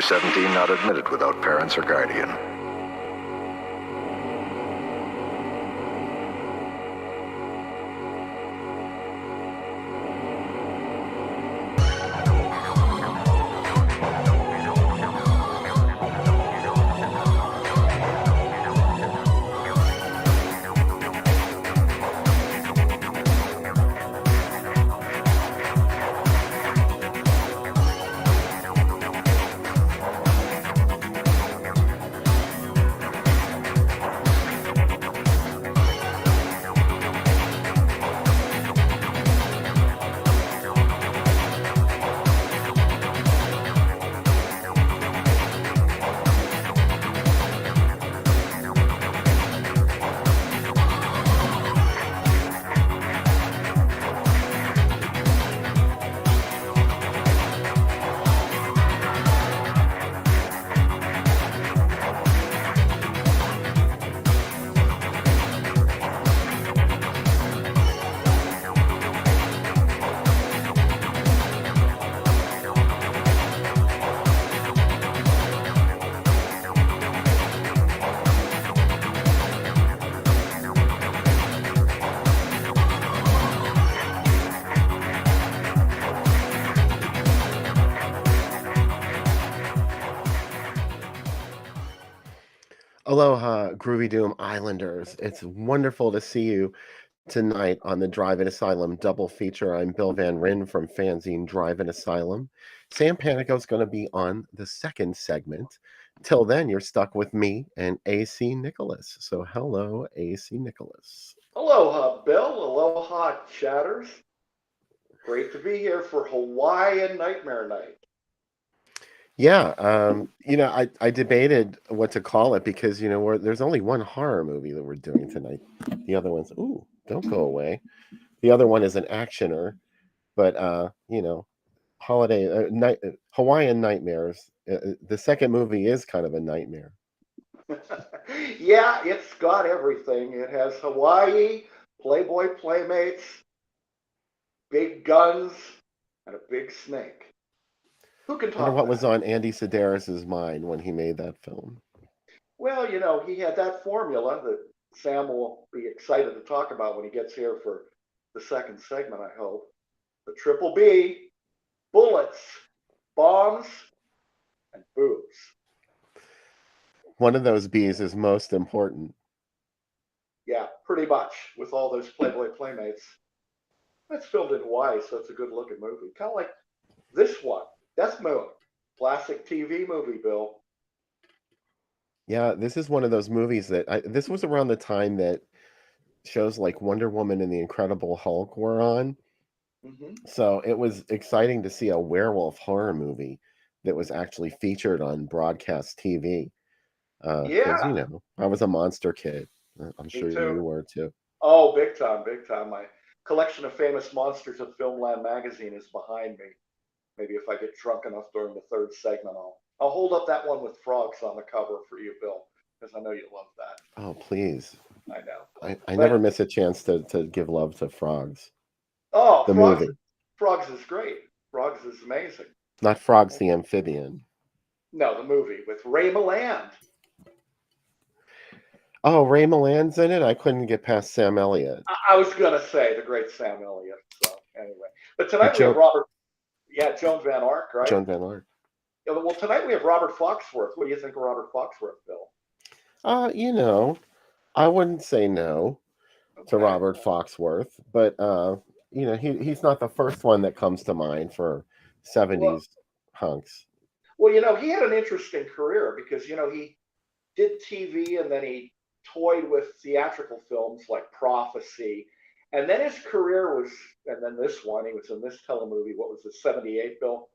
under 17 not admitted without parents or guardian. Aloha, Groovy Doom Islanders. It's wonderful to see you tonight on the Drive-In Asylum double feature. I'm Bill Van Ryn from Fanzine Drive-In Asylum. Sam Panico is going to be on the second segment. Till then, you're stuck with me and AC Nicholas. So hello, AC Nicholas. Aloha, Bill. Aloha, chatters. Great to be here for Hawaiian Nightmare Night. Yeah, I debated what to call it because, there's only one horror movie that we're doing tonight. The other one's, ooh, don't go away. The other one is an actioner, but, Hawaiian Nightmares. The second movie is kind of a nightmare. Yeah, it's got everything. It has Hawaii, Playboy Playmates, big guns, and a big snake. Who can I wonder talk what that? was on Andy Sedaris's mind when he made that film. Well, he had that formula that Sam will be excited to talk about when he gets here for the second segment, I hope. The triple B, bullets, bombs, and boobs. One of those B's is most important. Yeah, pretty much, with all those Playboy Playmates. It's filmed in Hawaii, so it's a good looking movie. Kind of like this one, DEATHMOON, classic TV movie, Bill. Yeah, this is one of those movies that this was around the time that shows like Wonder Woman and the Incredible Hulk were on. Mm-hmm. So it was exciting to see a werewolf horror movie that was actually featured on broadcast TV. Because, Yeah, I was a monster kid. I'm me sure too. you were too. Oh, big time, big time. My collection of famous monsters of Filmland magazine is behind me. Maybe if I get drunk enough during the third segment, I'll hold up that one with frogs on the cover for you, Bill, because I know you love that. Oh, please. I know. I never But miss a chance to give love to Frogs. oh, The movie. Frogs is great. Frogs is amazing. Not Frogs the Amphibian. No, the movie with Ray Milland. Oh, Ray Milland's in it? I couldn't get past Sam Elliott. I was gonna say the great Sam Elliott. So anyway, but But tonight we have Robert. Yeah, Joan Van Ark, right? Joan Van Ark. Yeah, well, tonight we have Robert Foxworth. What do you think of Robert Foxworth, Bill? I wouldn't say no to Okay. Robert Foxworth, but he's not the first one that comes to mind for 70s hunks. Well, he had an interesting career because he did TV and then he toyed with theatrical films like Prophecy. And then his career was, and then this one, he was in this telemovie, what was it, 78, Bill?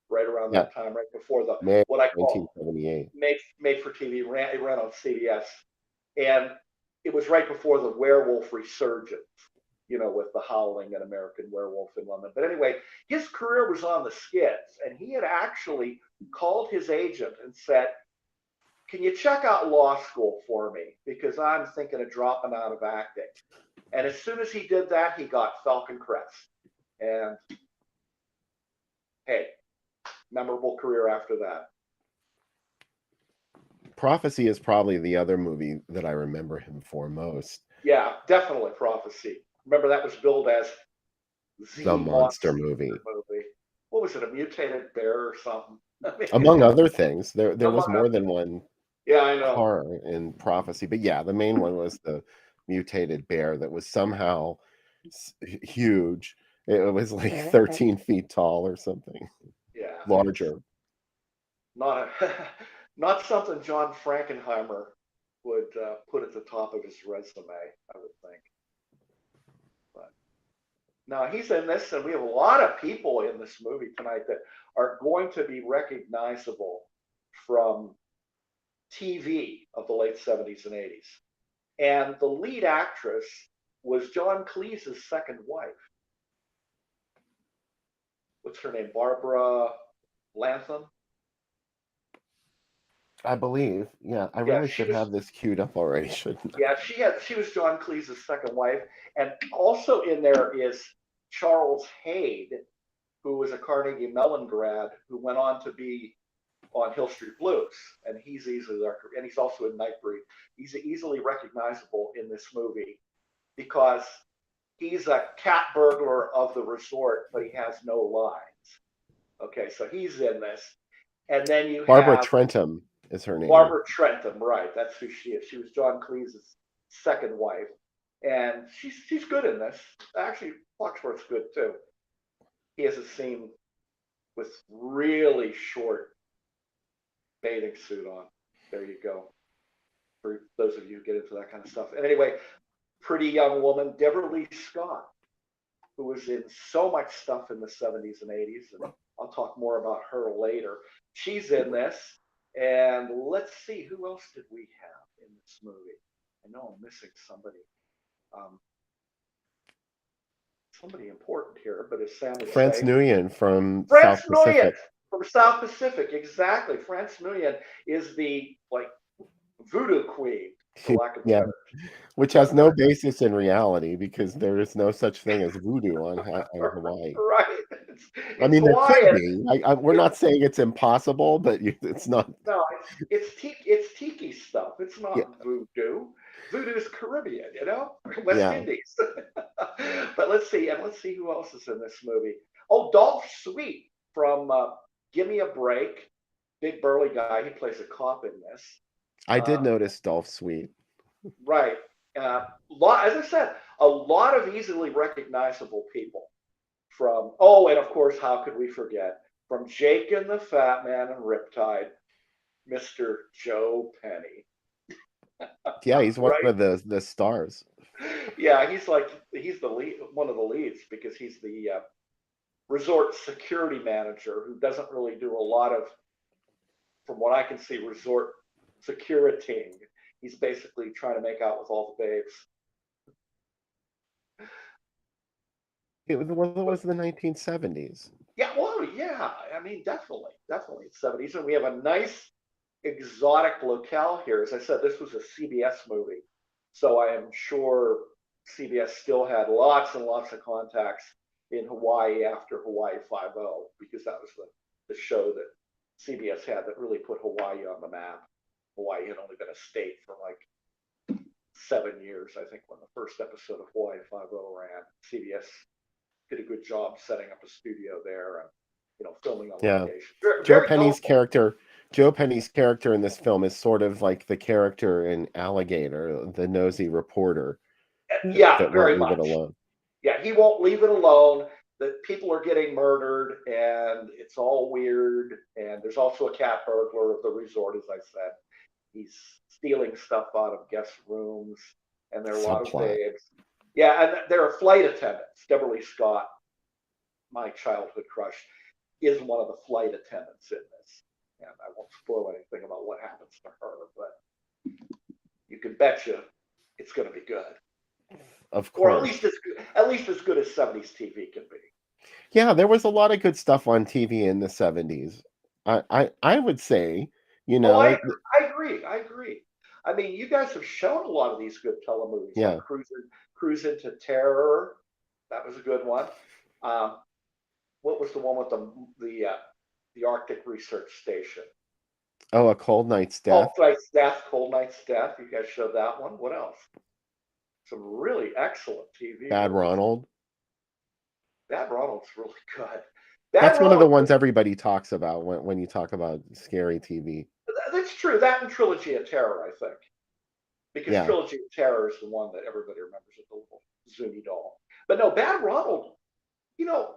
Right around that time, right before the, May what I call 1978. made for TV, it ran on CBS. And it was right before the werewolf resurgence, with The Howling and American Werewolf in London. But anyway, his career was on the skids, and he had actually called his agent and said, can you check out law school for me? Because I'm thinking of dropping out of acting. And as soon as he did that, he got Falcon Crest. And hey, memorable career after that. Prophecy is probably the other movie that I remember him for most. Yeah, definitely Prophecy. Remember that was billed as The the monster monster movie. movie. What was it? A mutated bear or something? I mean, Among other things. There was among more other- than one yeah, I know. horror in Prophecy, but yeah, the main one was the mutated bear that was somehow huge. It was like 13 feet tall or something. Yeah, it's Larger. not a, not something John Frankenheimer would put at the top of his resume, I would think. But now he's in this, and we have a lot of people in this movie tonight that are going to be recognizable from TV of the late 70s and 80s. And the lead actress was John Cleese's second wife. What's her name? Barbara Lantham? I believe. Yeah, I Yeah, really she should was have this queued up already, shouldn't I? yeah, she was John Cleese's second wife. And also in there is Charles Hayde, who was a Carnegie Mellon grad who went on to be on Hill Street Blues, and he's also in Nightbreed. He's easily recognizable in this movie because he's a cat burglar of the resort, but he has no lines. Okay, so he's in this, and then you Barbara have Trentham is her name. Barbara Trentham, right? That's who she is. She was John Cleese's second wife, and she's good in this. Actually, Foxworth's good too. He has a scene with really short bathing suit on. There you go. For those of you who get into that kind of stuff. And anyway, pretty young woman, Deborah Lee Scott, who was in so much stuff in the 70s and 80s. And I'll talk more about her later. She's in this. And let's see, who else did we have in this movie? I know I'm missing somebody. Somebody important here, but as Sam would France say, Nguyen from France South Nguyen Pacific. from South Pacific, exactly. France Nguyen is the voodoo queen, for lack of Yeah, better. which has no basis in reality because there is no such thing as voodoo on Hawaii. Right. I It's mean, there could Hawaiian. be. We're not saying it's impossible, but it's not. No, it's tiki stuff. It's Yeah, not voodoo. Voodoo is Caribbean, West yeah. Indies. But let's see who else is in this movie. Oh, Dolph Sweet from Give Me a Break. Big burly guy. He plays a cop in this. I did notice Dolph Sweet. Right. As I said, a lot of easily recognizable people from, and of course, how could we forget, from Jake and the Fat Man and Riptide, Mr. Joe Penny. Yeah, he's one Right? of the stars. Yeah, he's the lead, one of the leads, because he's the resort security manager who doesn't really do a lot of, from what I can see, resort securitying. He's basically trying to make out with all the babes. It was the 1970s. Yeah, well, yeah. I mean, definitely 70s, and we have a nice exotic locale here. As I said, this was a CBS movie, so I am sure CBS still had lots and lots of contacts in Hawaii after Hawaii 5-0, because that was the show that CBS had that really put Hawaii on the map. Hawaii had only been a state for like 7 years, I think, when the first episode of Hawaii 5-0 ran. CBS did a good job setting up a studio there and filming on Yeah. location. Joe Very Penny's colorful. character in this film is sort of like the character in Alligator, the nosy reporter Yeah, that won't very leave it much. alone. Yeah, he won't leave it alone. That people are getting murdered and it's all weird. And there's also a cat burglar of the resort, as I said. He's stealing stuff out of guest rooms, and there are a lot of Subplot. babes. Yeah, and there are flight attendants. Deborah Lee Scott, my childhood crush, is one of the flight attendants in this. And I won't spoil anything about what happens to her, but you can bet you it's going to be good. Of Or course. at least as good as 70s TV can be. Yeah, there was a lot of good stuff on TV in the 70s. I would say, I agree. I mean, you guys have shown a lot of these good telemovies, yeah. like Cruise into Terror. That was a good one. What was the one with the Arctic Research Station? Oh, A Cold Night's Death. Cold Night's Death. You guys showed that one. What else? Some really excellent TV Bad movies. Ronald. Bad Ronald's really good. Bad That's one of the Ronald, ones everybody talks about when you talk about scary TV. that's true. That and Trilogy of Terror, I think. Because Yeah. Trilogy of Terror is the one that everybody remembers with the little Zuni doll. But no, Bad Ronald,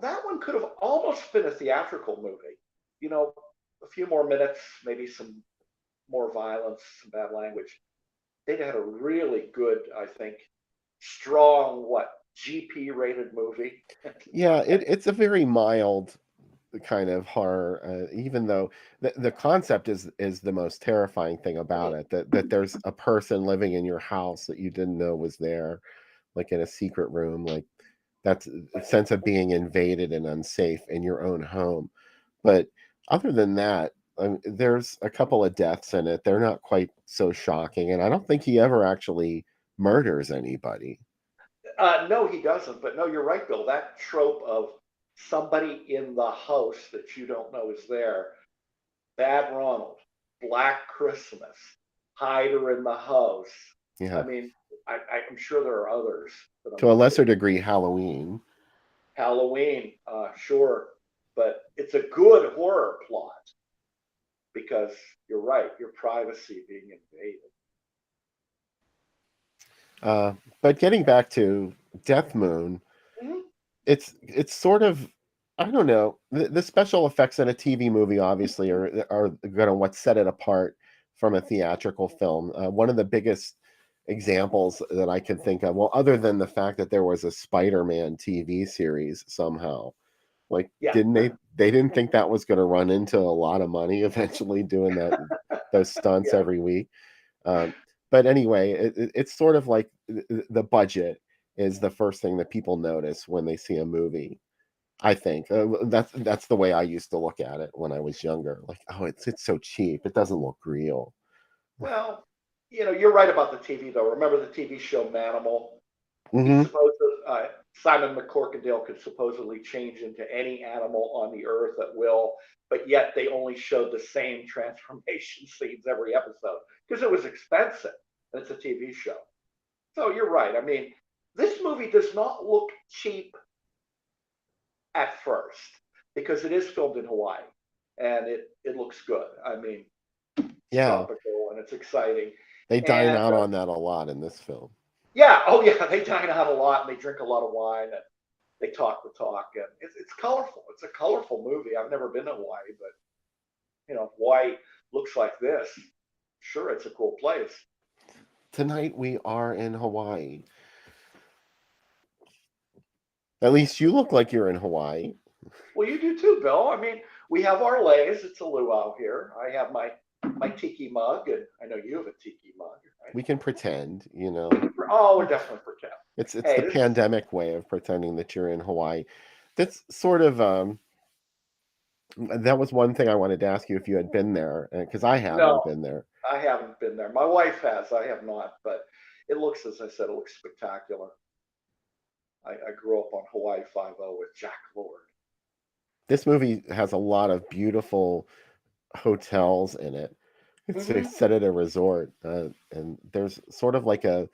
that one could have almost been a theatrical movie. A few more minutes, maybe some more violence, some bad language. They'd had a really good, I think, strong, GP rated movie. Yeah, it's a very mild kind of horror, even though the concept is the most terrifying thing about it, that there's a person living in your house that you didn't know was there, like in a secret room, like that's a sense of being invaded and unsafe in your own home. But other than that, there's a couple of deaths in it. They're not quite so shocking, and I don't think he ever actually murders anybody. No, he doesn't. But no, you're right, Bill. That trope of somebody in the house that you don't know is there. Bad Ronald, Black Christmas, Hider in the House. Yeah. I mean, I'm sure there are others. To a lesser degree, Halloween. Halloween, sure. But it's a good horror plot because you're right, your privacy being invaded. But getting back to DEATHMOON, Mm-hmm. it's sort of, I don't know, the special effects in a TV movie obviously are gonna what set it apart from a theatrical film. One of the biggest examples that I can think of, well, other than the fact that there was a Spider-Man TV series somehow, like Yeah. they didn't think that was going to run into a lot of money eventually doing those stunts Yeah. every week. But anyway, it's sort of like the budget is the first thing that people notice when they see a movie. I think that's the way I used to look at it when I was younger. Like, oh, it's so cheap. It doesn't look real. Well, you're right about the TV though. Remember the TV show Manimal? Mm-hmm. Simon McCorkindale could supposedly change into any animal on the earth at will, but yet they only showed the same transformation scenes every episode because it was expensive and it's a TV show. So you're right. I mean, this movie does not look cheap at first because it is filmed in Hawaii and it looks good. I mean, it's tropical and it's exciting. They dine out on that a lot in this film. Yeah. Oh, yeah. They dine out a lot and they drink a lot of wine and they talk the talk. And it's colorful. It's a colorful movie. I've never been to Hawaii, but, Hawaii looks like this. Sure, it's a cool place. Tonight we are in Hawaii. At least you look like you're in Hawaii. Well, you do too, Bill. I mean, we have our leis. It's a luau here. I have my tiki mug, and I know you have a tiki mug. Right? We can pretend, Oh, we're definitely pretend. It's the pandemic way of pretending that you're in Hawaii. That's sort of that was one thing I wanted to ask you if you had been there, because I haven't been there. I haven't been there. My wife has. I have not, but it looks, as I said, it looks spectacular. I grew up on Hawaii Five-0 with Jack Lord. This movie has a lot of beautiful hotels in it. It's set at a resort, and there's sort of like a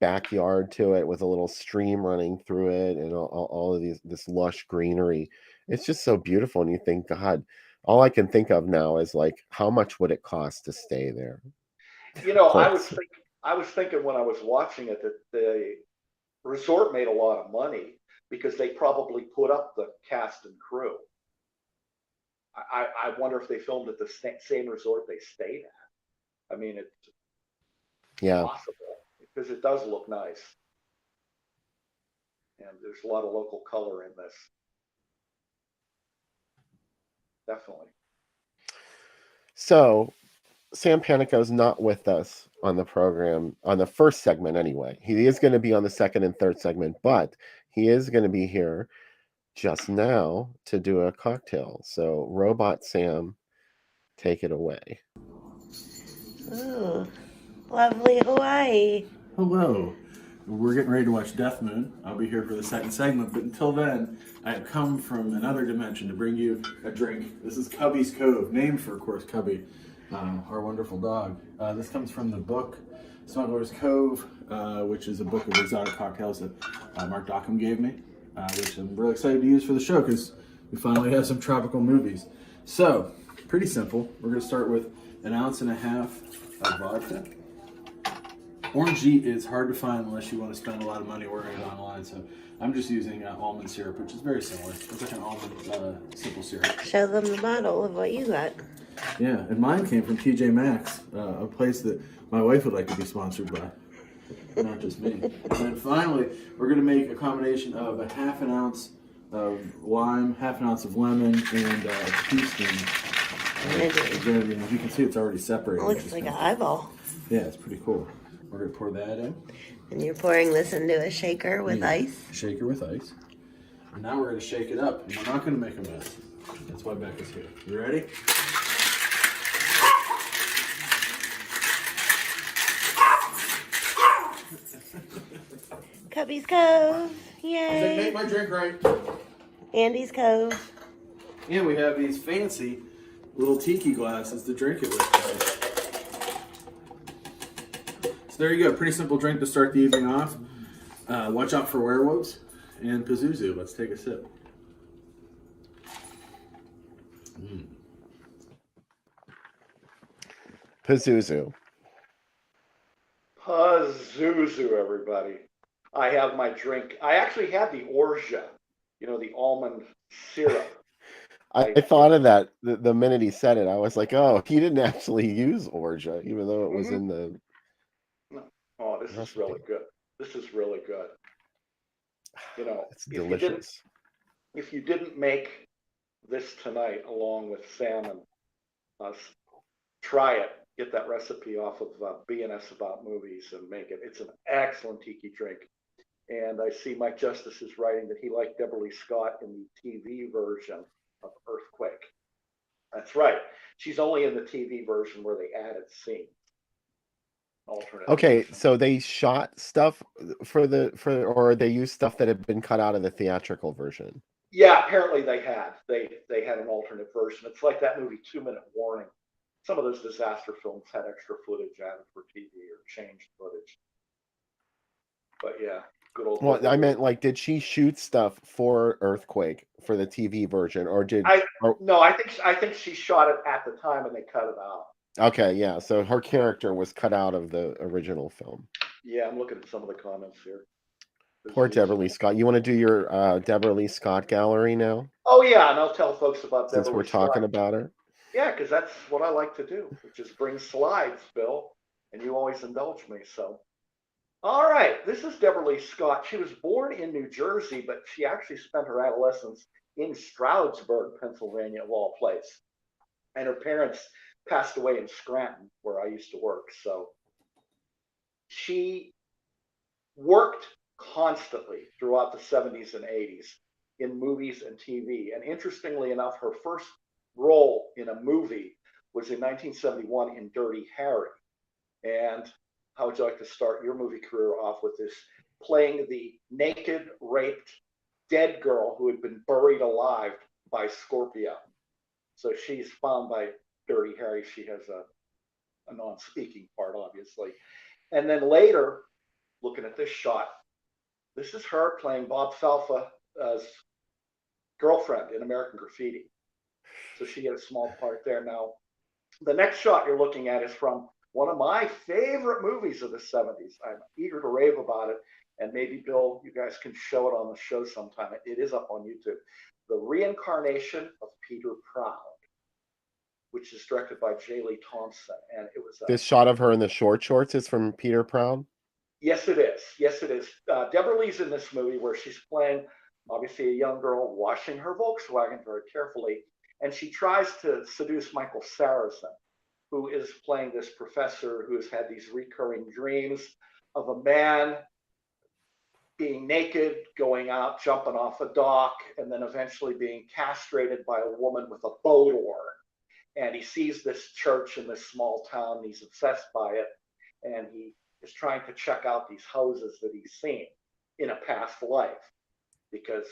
backyard to it with a little stream running through it, and all of this lush greenery. It's just so beautiful, and you think, God, all I can think of now is like, how much would it cost to stay there? I was thinking when I was watching it that the resort made a lot of money because they probably put up the cast and crew. I wonder if they filmed at the same resort they stayed at. I mean, it's possible because it does look nice. And there's a lot of local color in this. Definitely. So, Sam Panico's not with us on the program, on the first segment anyway. He is going to be on the second and third segment, but he is going to be here just now to do a cocktail. So, Robot Sam, take it away. Ooh, lovely Hawaii. Hello. We're getting ready to watch DEATHMOON. I'll be here for the second segment, but until then, I have come from another dimension to bring you a drink. This is Cubby's Cove, named for, of course, Cubby. our wonderful dog. This comes from the book Smuggler's Cove, which is a book of exotic cocktails that Mark Dockham gave me, which I'm really excited to use for the show because we finally have some tropical movies. So, pretty simple. We're going to start with 1.5 ounces of vodka. Orangey is hard to find unless you want to spend a lot of money ordering it online, so I'm just using almond syrup, which is very similar. It's like an almond simple syrup. Show them the model of what you got. Yeah, and mine came from TJ Maxx, a place that my wife would like to be sponsored by, not just me. And then finally, we're going to make a combination of 1/2 ounce of lime, 1/2 ounce of lemon, and a teaspoon of grenadine. As you can see, it's already separated. It looks like an eyeball. Yeah, it's pretty cool. We're going to pour that in. And you're pouring this into a shaker with ice. Shaker with ice. And now we're going to shake it up. And we're not going to make a mess. That's why Becca's here. You ready? Cubby's Cove. Yay. Make my drink right. Andy's Cove. And we have these fancy little tiki glasses to drink it with, guys. So there you go. Pretty simple drink to start the evening off. Watch out for werewolves and Pazuzu. Let's take a sip. Pazuzu. Pazuzu, everybody. I have my drink. I actually had the orgeat, the almond syrup. I thought of that the minute he said it. I was like, oh, he didn't actually use orgeat, even though it was in the... Oh, this is really good. This is really good. It's delicious. If you didn't make this tonight along with Sam and us, try it. Get that recipe off of B&S About Movies and make it. It's an excellent tiki drink. And I see Mike Justice is writing that he liked Deborah Lee Scott in the TV version of Earthquake. That's right. She's only in the TV version where they added scenes. Alternate. Okay, so they shot stuff or they used stuff that had been cut out of the theatrical version. Yeah, apparently they had. They had an alternate version. It's like that movie 2 Minute Warning. Some of those disaster films had extra footage added for TV or changed footage. But yeah, good old. Well, I meant did she shoot stuff for Earthquake for the TV version, or did? No, I think she shot it at the time and they cut it out. Okay, yeah. So her character was cut out of the original film. Yeah, I'm looking at some of the comments here. Poor Deborah Lee Scott. You want to do your Deborah Lee Scott gallery now? Oh yeah, and I'll tell folks about Deborah. Since we're talking about her. Yeah, because that's what I like to do, which is bring slides, Bill, and you always indulge me. So, all right, this is Deborah Lee Scott. She was born in New Jersey, but she actually spent her adolescence in Stroudsburg, Pennsylvania, of all places. And her parents passed away in Scranton, where I used to work. So she worked constantly throughout the 70s and 80s in movies and TV. And interestingly enough, her first role in a movie was in 1971 in Dirty Harry. And how would you like to start your movie career off with this? Playing the naked, raped, dead girl who had been buried alive by Scorpio. So she's found by Dirty Harry. She has a non-speaking part, obviously. And then later, looking at this shot, this is her playing Bob Falfa's girlfriend in American Graffiti. So she had a small part there. Now, the next shot you're looking at is from one of my favorite movies of the 70s. I'm eager to rave about it. And maybe, Bill, you guys can show it on the show sometime. It is up on YouTube. The Reincarnation of Peter Proud, which is directed by J. Lee Thompson. And it was this shot of her in the short shorts is from Peter Proud? Yes, it is. Yes, it is. Deborah Lee's in this movie where she's playing, obviously, a young girl washing her Volkswagen very carefully. And she tries to seduce Michael Saracen, who is playing this professor who has had these recurring dreams of a man being naked, going out, jumping off a dock, and then eventually being castrated by a woman with a boat oar. And he sees this church in this small town, and he's obsessed by it. And he is trying to check out these houses that he's seen in a past life, because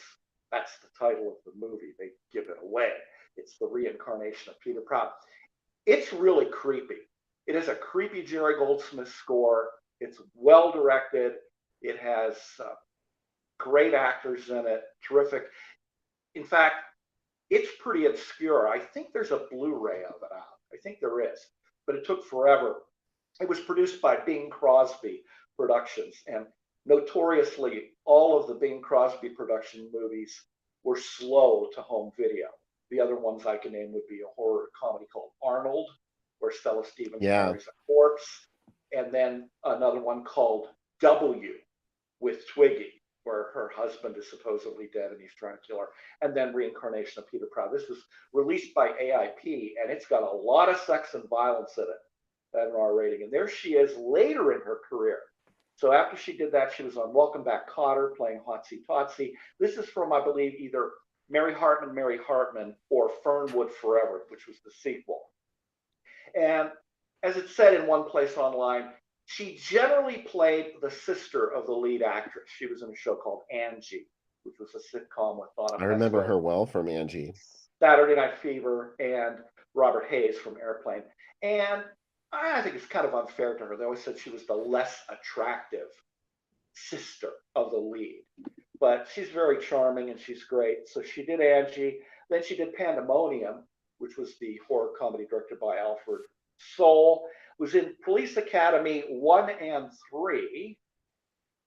that's the title of the movie. They give it away. It's the Reincarnation of Peter Proud. It's really creepy. It is a creepy Jerry Goldsmith score. It's well directed. It has great actors in it, terrific. In fact, it's pretty obscure. I think there's a Blu-ray of it out. I think there is, but it took forever. It was produced by Bing Crosby Productions, and notoriously, all of the Bing Crosby production movies were slow to home video. The other ones I can name would be a horror comedy called Arnold, where Stella Stevens marries a corpse, and then another one called W with Twiggy, where her husband is supposedly dead and he's trying to kill her, and then Reincarnation of Peter Proud. This was released by AIP, and it's got a lot of sex and violence in it at an R rating. And there she is later in her career. So after she did that, she was on Welcome Back, Kotter, playing Hotsy Totsy. This is from, I believe, either Mary Hartman, or Fernwood Forever, which was the sequel. And as it said in one place online, she generally played the sister of the lead actress. She was in a show called Angie, which was a sitcom with Donna. I remember her well from Angie. Saturday Night Fever, and Robert Hayes from Airplane. And I think it's kind of unfair to her. They always said she was the less attractive sister of the lead. But she's very charming and she's great. So she did Angie. Then she did Pandemonium, which was the horror comedy directed by Alfred Soule. Was in Police Academy 1 and 3.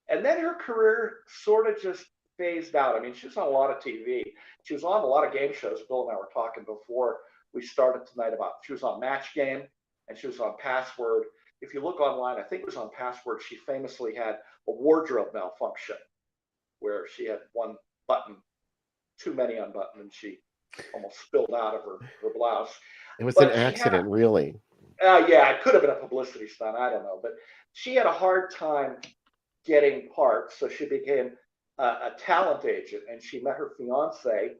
And then her career sort of just phased out. I mean, she was on a lot of TV. She was on a lot of game shows. Bill and I were talking before we started tonight about, she was on Match Game and she was on Password. If you look online, I think it was on Password, she famously had a wardrobe malfunction where she had one button too many unbuttoned and she almost spilled out of her blouse. It was an accident, really. Yeah, it could have been a publicity stunt. I don't know. But she had a hard time getting parts. So she became a talent agent, and she met her fiance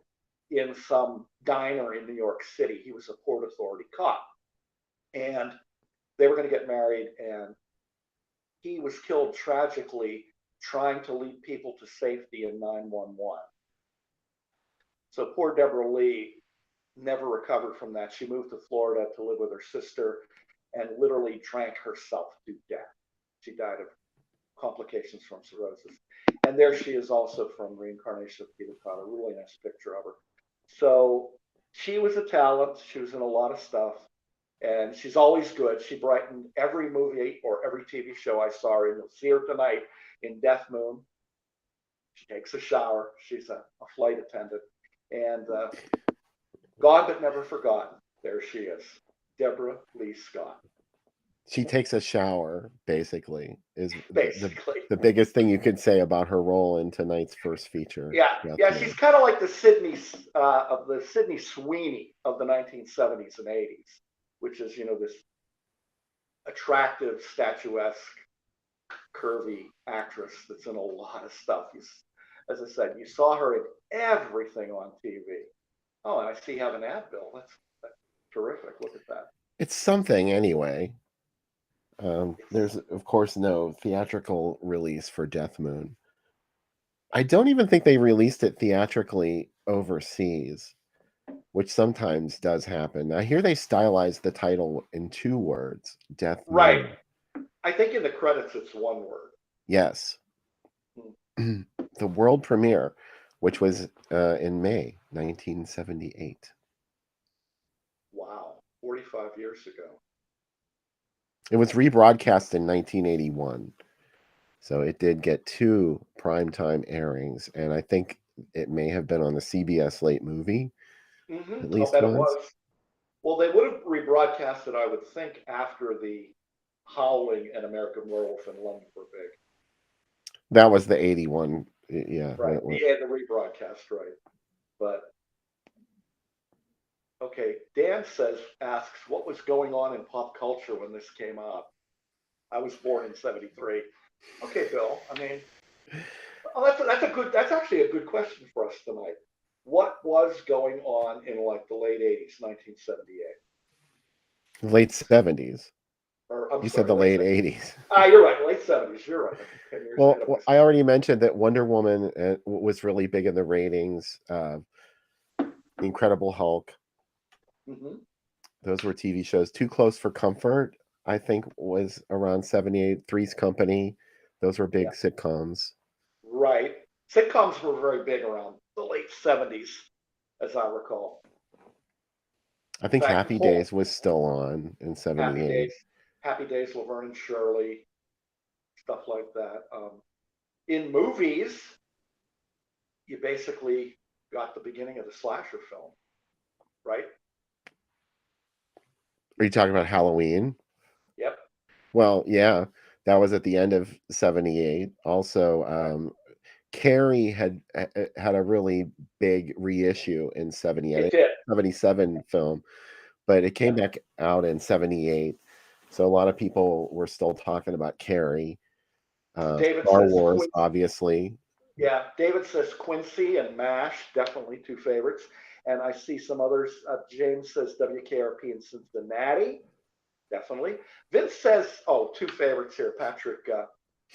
in some diner in New York City. He was a Port Authority cop. And they were going to get married, and he was killed tragically trying to lead people to safety in 911. So poor Deborah Lee never recovered from that. She moved to Florida to live with her sister and literally drank herself to death. She died of complications from cirrhosis. And there she is also from Reincarnation of Peter Proud, a really nice picture of her. So she was a talent. She was in a lot of stuff. And she's always good. She brightened every movie or every TV show I saw her in. You'll see her tonight in DEATHMOON. She takes a shower. She's a flight attendant. And God but never forgotten. There she is, Deborah Lee Scott. She takes a shower, basically, is basically the biggest thing you could say about her role in tonight's first feature. Yeah, she's kind of like the Sydney Sweeney of the 1970s and 80s, which is, this attractive, statuesque, curvy actress that's in a lot of stuff. As I said, you saw her in everything on TV. Oh, and I see you have an ad, Bill. That's terrific. Look at that. It's something anyway. There's, of course, no theatrical release for DEATHMOON. I don't even think they released it theatrically overseas, which sometimes does happen. I hear they stylized the title in 2 words, DEATHMOON. Right. I think in the credits it's 1 word. Yes. The world premiere, which was in May 1978. Wow, 45 years ago. It was rebroadcast in 1981. So it did get 2 primetime airings, and I think it may have been on the CBS Late Movie. At least I'll bet once. it was. Well, they would have rebroadcast it, I would think, after the Howling and American Werewolf in London were big. That was the 81. Yeah. Right. Yeah, the rebroadcast, right. But okay, Dan asks, what was going on in pop culture when this came out? I was born in 73. Okay, Bill. I mean, that's actually a good question for us tonight. What was going on in like the late 80s, 1978? Late 70s. You said the late 80s. You're right. Late 70s. You're right. Well, I already mentioned that Wonder Woman was really big in the ratings. Incredible Hulk. Mm-hmm. Those were TV shows. Too Close for Comfort, I think, was around 78. Three's Company. Those were big Yeah, sitcoms. right. Sitcoms were very big around the late 70s, as I recall. I In think fact, Happy whole Days was still on in Happy 78. Days, Happy Days, Laverne and Shirley, stuff like that. In movies, you basically got the beginning of the slasher film, right? Are you talking about Halloween? Yep. Well, yeah, that was at the end of 78. Also, Right. Carrie had a really big reissue in 78. It did. 77 film, but it Yeah. came back out in 78. So a lot of people were still talking about Carrie. David Star says Wars, Quincy. obviously. Yeah, David says Quincy and MASH, definitely two favorites. And I see some others. James says WKRP in Cincinnati, definitely. Vince says, oh, two favorites here. Patrick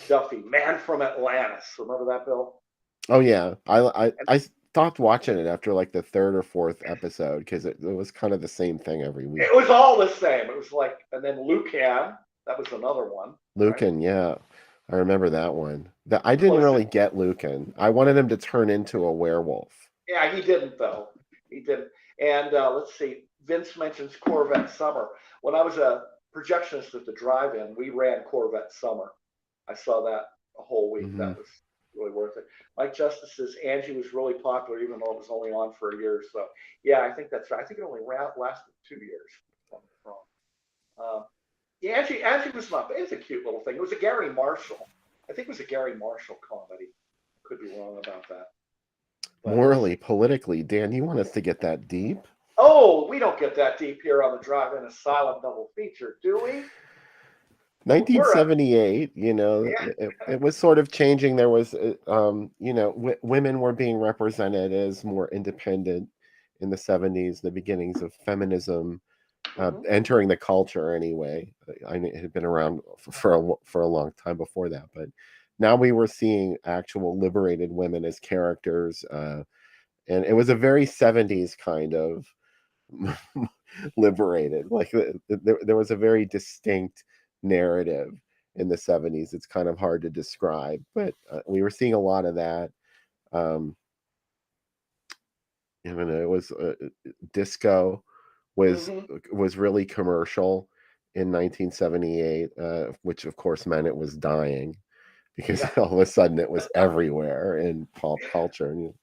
Duffy, Man from Atlantis. Remember that, Bill? Oh yeah, And I stopped watching it after like the third or fourth episode because it was kind of the same thing every week. it was all the same. It was like, and then Lucan, that was another one, right? Lucan, yeah, I remember that one. That I didn't Close. really get Lucan. I wanted him to turn into a werewolf. Yeah, he didn't though. He didn't. And let's see. Vince mentions Corvette Summer. When I was a projectionist at the drive-in, we ran Corvette Summer. I saw that a whole week. Hmm. That was really worth it. Mike Justice says Angie was really popular, even though it was only on for a year. So yeah, I think that's right. I think it only lasted 2 years. If I'm wrong. Yeah, Angie was not. It was a cute little thing. It was a Gary Marshall. I think it was a Gary Marshall comedy. Could be wrong about that. But Morally, politically, Dan, you want us to get that deep? oh, we don't get that deep here on the Drive-In Asylum double feature, do we? We're a 1978, yeah. it was sort of changing. There was, women were being represented as more independent in the 70s, the beginnings of feminism Mhm. entering the culture anyway. It had been around for a long time before that, but now we were seeing actual liberated women as characters, and it was a very 70s kind of liberated. Like there was a very distinct narrative in the 70s. It's kind of hard to describe, but we were seeing a lot of that. Um, it was disco was Mhm. was really commercial in 1978, which of course meant it was dying because Yeah. all of a sudden it was everywhere in pop culture, and you're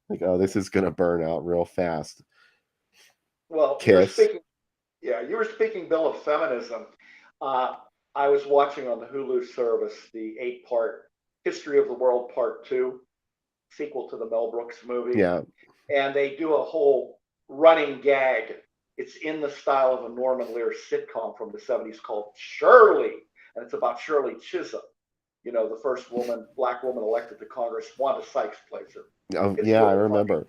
like, oh, this is gonna burn out real fast. Well, you're Kiss. speaking. Yeah, you were speaking, Bill, of feminism. Uh, I was watching on the Hulu service the 8-part History of the World Part Two sequel to the Mel Brooks movie, Yeah. and they do a whole running gag. It's in the style of a Norman Lear sitcom from the 70s called Shirley, and it's about Shirley Chisholm, the first black woman elected to Congress. Wanda Sykes plays her. Oh, It's yeah, I really funny. remember.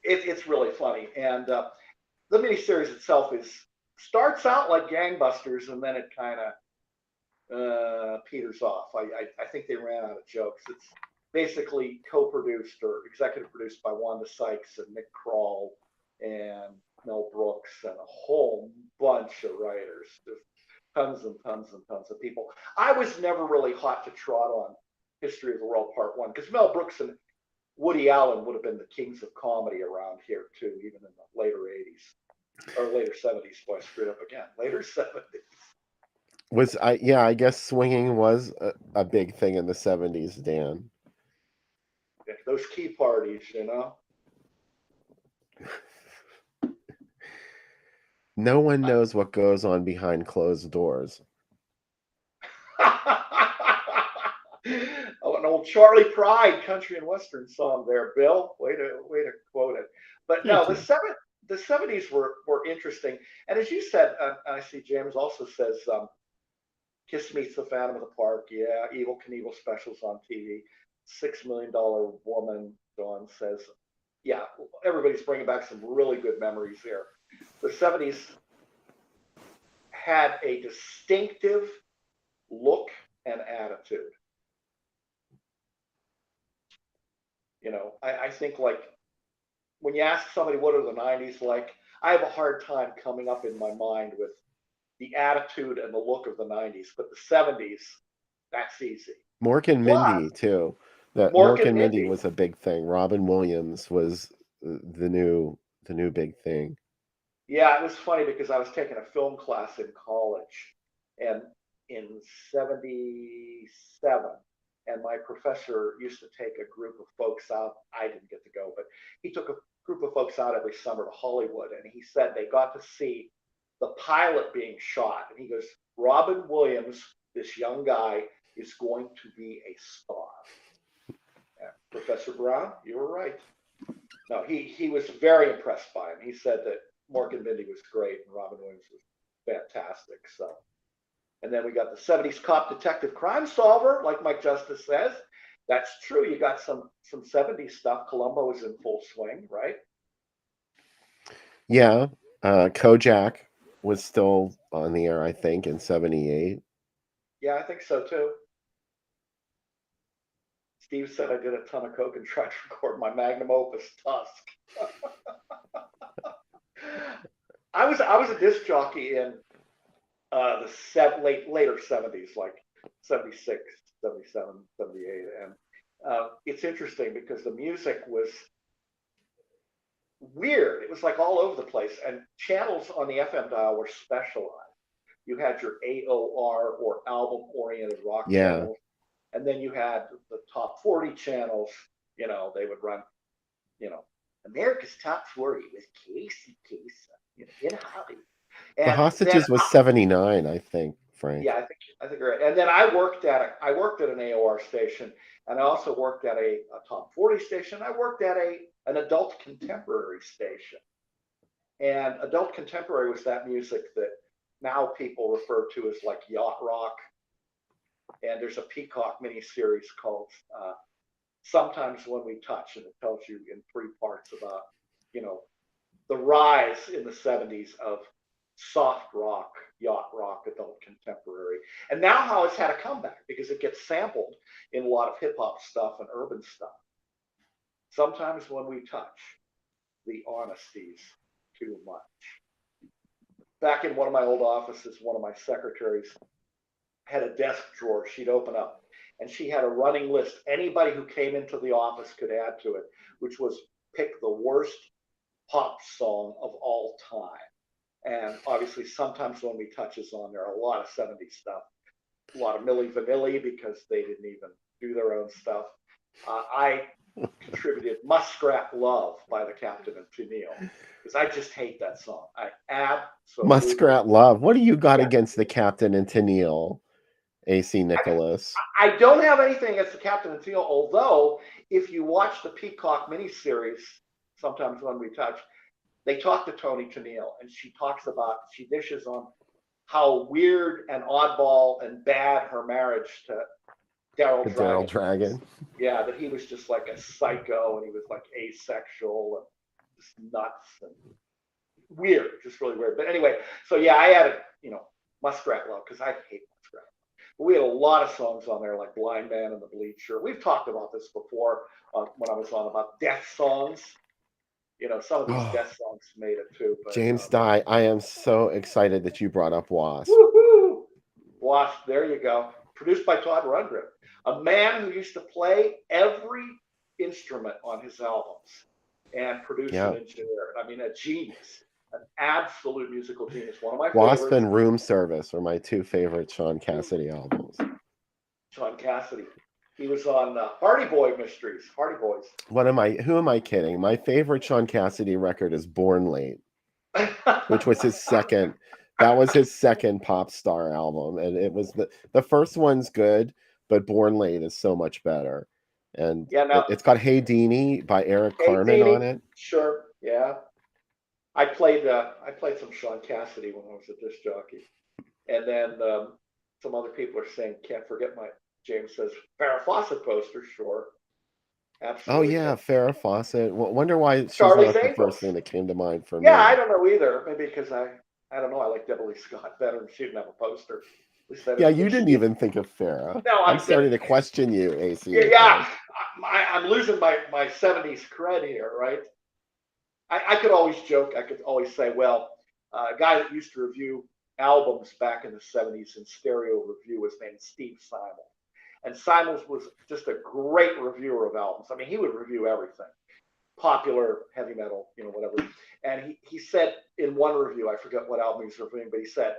It's really funny, and the miniseries itself starts out like gangbusters, and then it kind of peters off. I think they ran out of jokes. It's basically co-produced or executive produced by Wanda Sykes and Nick Kroll and Mel Brooks and a whole bunch of writers. Just tons and tons and tons of people. I was never really hot to trot on History of the World Part One because Mel Brooks and Woody Allen would have been the kings of comedy around here too, even in the later 80s or later 70s. Boy, I screwed up again. Later 70s. I guess swinging was a big thing in the 70s, Dan. Those key parties. No one knows what goes on behind closed doors. Oh, an old Charlie Pride country and western song there, Bill. Way to quote it. But no, Thank you. the 70s were interesting. And as you said, I see James also says Kiss Meets the Phantom of the Park. Yeah, Evil Knievel specials on TV. $6 Million Woman, Dawn says. Yeah, everybody's bringing back some really good memories here. The 70s had a distinctive look and attitude. I think like when you ask somebody what are the 90s like, I have a hard time coming up in my mind with the attitude and the look of the 90s, but the 70s, that's easy. Mork and Plus, Mindy too. That Mork Mork and and Mindy Mindy. was a big thing. Robin Williams was the new big thing. Yeah, it was funny because I was taking a film class in college, and in '77, and my professor used to take a group of folks out. I didn't get to go, but he took a group of folks out every summer to Hollywood, and he said they got to see the pilot being shot. And he goes, Robin Williams, this young guy, is going to be a star. And Professor Brown, you were right. No, he was very impressed by him. He said that Mork and Mindy was great and Robin Williams was fantastic. So, and then we got the 70s cop detective crime solver, like Mike Justice says. That's true. You got some 70s stuff. Columbo was in full swing, right? Yeah. Kojak was still on the air, I think, in '78. Yeah, I think so too. Steve said I did a ton of coke and tried to record my magnum opus Tusk. I was a disc jockey in the later 70s, like 76, 77, 78. And it's interesting because the music was weird. It was like all over the place. And channels on the FM dial were specialized. You had your AOR or album-oriented rock channels. And then you had the top 40 channels. You know, they would run, you know, America's Top 40 with Casey Kasem, in Hollywood. The Hostages was '79, I think, Frank. Yeah, I think you're right. And then I worked at an AOR station, and I also worked at a top 40 station. I worked at an adult contemporary station. And adult contemporary was that music that now people refer to as like yacht rock. And there's a Peacock miniseries called Sometimes When We Touch, and it tells you in 3 parts about, you know, the rise in the 70s of soft rock, yacht rock, adult contemporary. And now how it's had a comeback because it gets sampled in a lot of hip hop stuff and urban stuff. Sometimes When We Touch, the honesty's too much. Back in one of my old offices, one of my secretaries had a desk drawer she'd open up, and she had a running list. Anybody who came into the office could add to it, which was pick the worst pop song of all time. And obviously, Sometimes When We Touch is on there. A lot of 70s stuff, a lot of Milli Vanilli because they didn't even do their own stuff. I contributed Muskrat Love by the Captain and Tennille because I just hate that song. I absolutely Muskrat Love. What do you got against the Captain and Tennille, AC Nicholas? I don't have anything against the Captain and Tennille, although if you watch the Peacock miniseries, Sometimes When We Touch, they talk to Toni Tennille, and she dishes on how weird and oddball and bad her marriage to Daryl Dragon. Yeah, that he was just like a psycho, and he was like asexual and just nuts and weird, just really weird. But anyway, so yeah, I added, Muskrat Love because I hate Muskrat. But we had a lot of songs on there like Blind Man and the Bleacher. We've talked about this before when I was on about death songs. Some of these death songs made it too. But, James Dye, I am so excited that you brought up Wasp. Woohoo! Wasp, there you go. Produced by Todd Rundgren, a man who used to play every instrument on his albums and produce and engineer. I mean, a genius, an absolute musical genius. One of my Wasp favorites. and Room Service are my 2 favorite Sean Cassidy albums. Sean Cassidy. He was on Hardy Boy Mysteries. Hardy Boys. Who am I kidding? My favorite Sean Cassidy record is Born Late, which was his second. That was his second pop star album, and it was the first one's good, but Born Late is so much better. And it's got Hey Deanie by Eric Carmen on it. Sure, yeah. I played some Sean Cassidy when I was a disc jockey, and then some other people are saying can't forget my. James says Farrah Fawcett poster, sure. Absolutely. Oh yeah, Farrah Fawcett. Wonder why she's Charlie's not the Angels. first thing that came to mind for me. Yeah, I don't know either. Maybe because I don't know. I like Deborah Lee Scott better, and she didn't have a poster. Yeah, you didn't even think of Farrah. No, I'm starting to question you, AC. Yeah, I'm losing my 70s cred here, right? I could always joke. I could always say, well, a guy that used to review albums back in the 70s in stereo review was named Steve Simon. And Simons was just a great reviewer of albums. I mean, he would review everything, popular, heavy metal, whatever. And he said in one review, I forget what album he was reviewing, but he said,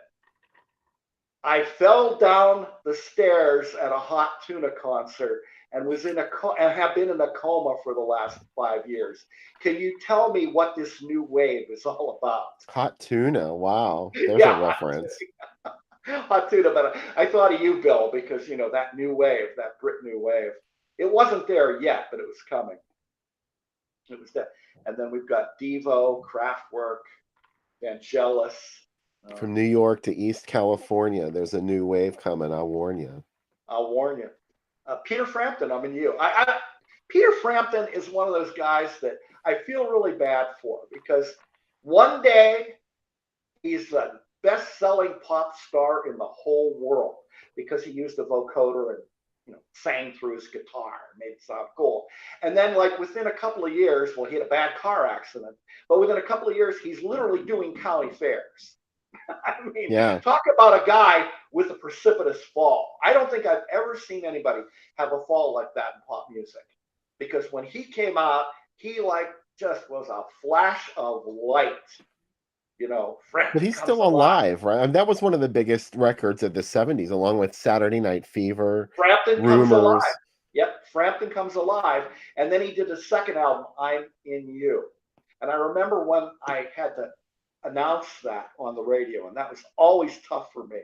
I fell down the stairs at a Hot Tuna concert and have been in a coma for the last 5 years. Can you tell me what this new wave is all about? Hot Tuna. Wow. There's Yeah, a reference. Hot Tuna, but I thought of you, Bill, because that new wave, that Brit new wave. It wasn't there yet, but it was coming. It was there. And then we've got Devo, Kraftwerk, Vangelis. From New York to East California, there's a new wave coming. I'll warn you. I'll warn you. Peter Frampton, I'm in you. Peter Frampton is one of those guys that I feel really bad for, because one day he's the best-selling pop star in the whole world because he used a vocoder and sang through his guitar and made it sound cool. And then, like, within a couple of years, well, he had a bad car accident, but within a couple of years, he's literally doing county fairs. I mean, Yeah. Talk about a guy with a precipitous fall. I don't think I've ever seen anybody have a fall like that in pop music, because when he came out, he just was a flash of light. But he's still alive, right? I mean, that was one of the biggest records of the 70s, along with Saturday Night Fever, Frampton Rumors. Comes Alive. Yep, Frampton Comes Alive. And then he did a second album, I'm in You. And I remember when I had to announce that on the radio, and that was always tough for me.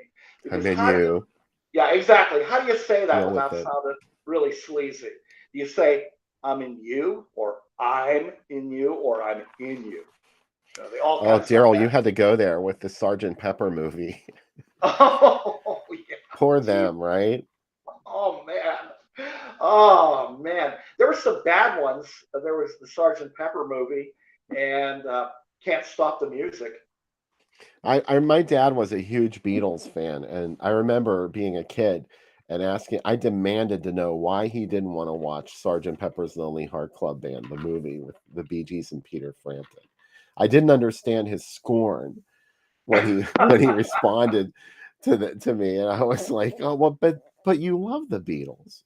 I'm in You. Yeah, exactly. How do you say that Deal without with it. sounding really sleazy? Do you say, I'm in you, or I'm in you, or I'm in you? They all Oh, Daryl, you had to go there with the Sgt. Pepper movie. Oh, yeah. Poor them, right? Oh, man. Oh, man. There were some bad ones. There was the Sgt. Pepper movie and Can't Stop the Music. My dad was a huge Beatles fan, and I remember being a kid and I demanded to know why he didn't want to watch Sgt. Pepper's Lonely Heart Club Band, the movie with the Bee Gees and Peter Frampton. I didn't understand his scorn when he responded to me, and I was like, oh well, but you love the Beatles.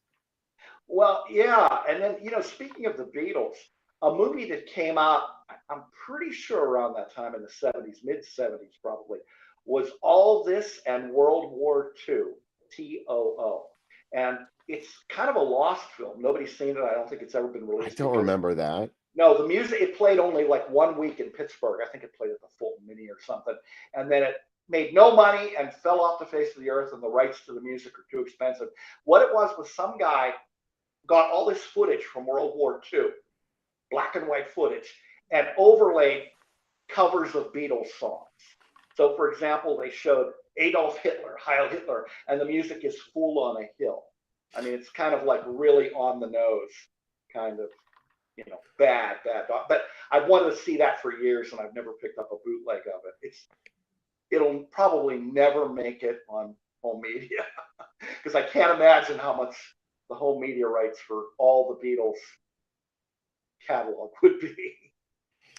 Well, yeah, and then speaking of the Beatles, a movie that came out, I'm pretty sure around that time in the 70s, mid 70s probably, was All This and World War II, TOO, and it's kind of a lost film. Nobody's seen it. I don't think it's ever been released. I don't remember that. No, the music, it played only like 1 week in Pittsburgh. I think it played at the Fulton Mini or something. And then it made no money and fell off the face of the earth, and the rights to the music are too expensive. What it was some guy got all this footage from World War II, black and white footage, and overlaid covers of Beatles songs. So, for example, they showed Adolf Hitler, Heil Hitler, and the music is Fool on a Hill. I mean, it's kind of like really on the nose, kind of. Bad. But I've wanted to see that for years, and I've never picked up a bootleg of it. It'll probably never make it on home media because I can't imagine how much the home media rights for all the Beatles catalog would be.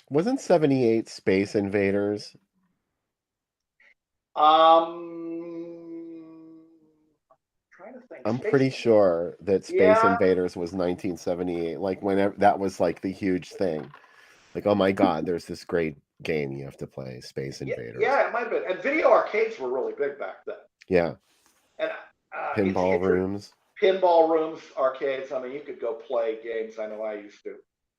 Wasn't 78 Space Invaders? Trying to think. I'm pretty sure that Space Invaders was 1978. Like whenever that was like the huge thing. Like, oh my God, there's this great game you have to play, Space Invaders. Yeah, it might have been. And video arcades were really big back then. Yeah. And pinball rooms. Pinball rooms, arcades. I mean, you could go play games. I know I used to.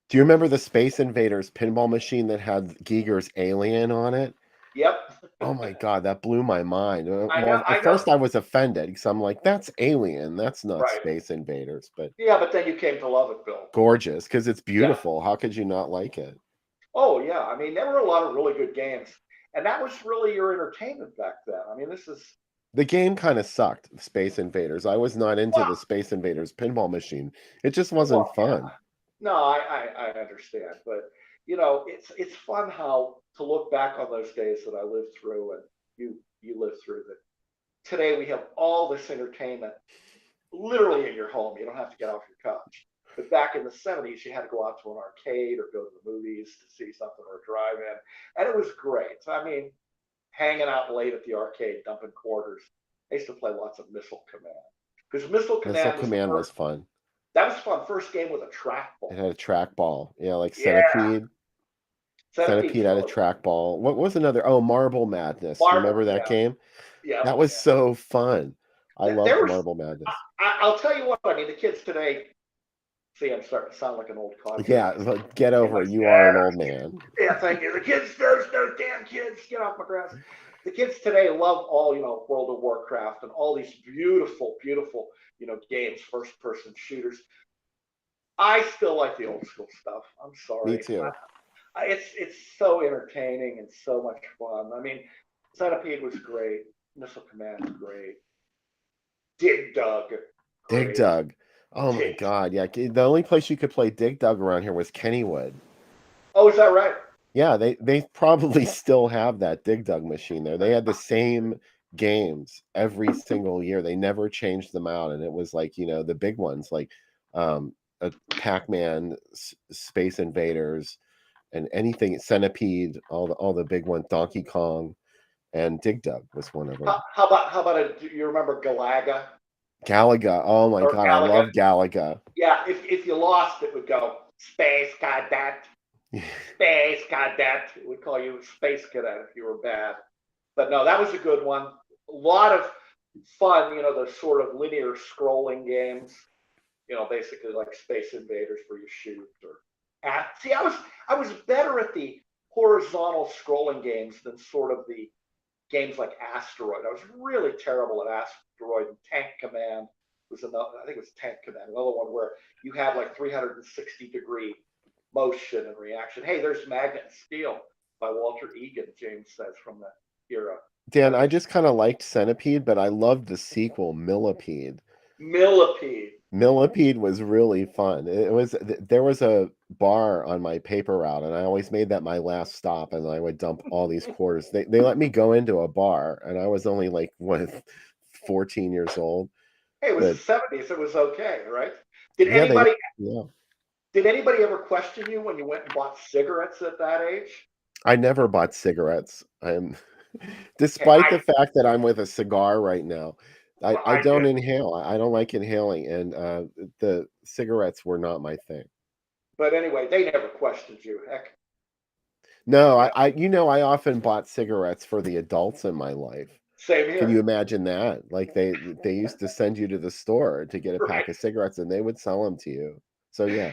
Do you remember the Space Invaders pinball machine that had Giger's Alien on it? Yep. Oh my God, that blew my mind. At first I was offended because I'm like, that's Alien, that's not right. Space Invaders. But yeah, but then you came to love it, Bill. Gorgeous, because it's beautiful. Yeah. How could you not like it? Oh yeah, I mean, there were a lot of really good games, and that was really your entertainment back then. I mean, the game kind of sucked. Space Invaders. I was not into the Space Invaders pinball machine. It just wasn't fun. Yeah. No, I understand, but it's fun how to look back on those days that I lived through, and you lived through that. Today we have all this entertainment literally in your home. You don't have to get off your couch. But back in the 70s, you had to go out to an arcade or go to the movies to see something or drive in. And it was great. I mean, hanging out late at the arcade, dumping quarters. I used to play lots of Missile Command. Because Missile Missile Command was Command was fun. that was fun. First game with a trackball. It had a trackball. Yeah, like Yeah. Centipede. Centipede Centipede had a trackball. What was another? Oh, Marble Madness. Do you remember that game? Yeah. That was so fun. I There loved was- Marble Madness. I'll tell you what, I mean, the kids today, see, I'm starting to sound like an old codger. Yeah, but get over it. You are an old man. Yeah, thank you. The kids, those damn kids, get off my grass. The kids today love all, World of Warcraft and all these beautiful, beautiful, games, first person shooters. I still like the old school stuff. I'm sorry. Me too. It's so entertaining and so much fun. I mean, Centipede was great. Missile Command was great. Dig Dug. Dig great. Dug. Oh my Dig. God. Yeah. The only place you could play Dig Dug around here was Kennywood. Oh, is that right? Yeah, they probably still have that Dig Dug machine there. They had the same games every single year. They never changed them out. And it was like, the big ones like a Pac-Man, Space Invaders, and anything, Centipede, all the big ones, Donkey Kong, and Dig Dug was one of them. How about do you remember Galaga? Galaga. Oh my Or God, I Galaga. love Galaga. Yeah, if you lost, it would go Space Cadet. Space Cadet. It would call you Space Cadet if you were bad. But no, that was a good one. A lot of fun, the sort of linear scrolling games. Basically like Space Invaders where you shoot or see, I was better at the horizontal scrolling games than sort of the games like Asteroid. I was really terrible at Asteroid, and Tank Command was another. I think it was Tank Command, another one where you had like 360-degree motion and reaction. Hey, there's Magnet and Steel by Walter Egan, James says, from the era. Dan, I just kind of liked Centipede, but I loved the sequel, Millipede. Millipede was really fun. There was a bar on my paper route, and I always made that my last stop, and I would dump all these quarters. They let me go into a bar, and I was only like 14 years old. Hey, it was the 70s. It was okay, right? Did Yeah, Did anybody ever question you when you went and bought cigarettes at that age? I never bought cigarettes. Despite the fact that I'm with a cigar right now. I don't inhale. I don't like inhaling, and the cigarettes were not my thing. But anyway, they never questioned you. Heck, No, I often bought cigarettes for the adults in my life. same here. Can you imagine that? Like they used to send you to the store to get a pack of cigarettes, and they would sell them to you. So yeah.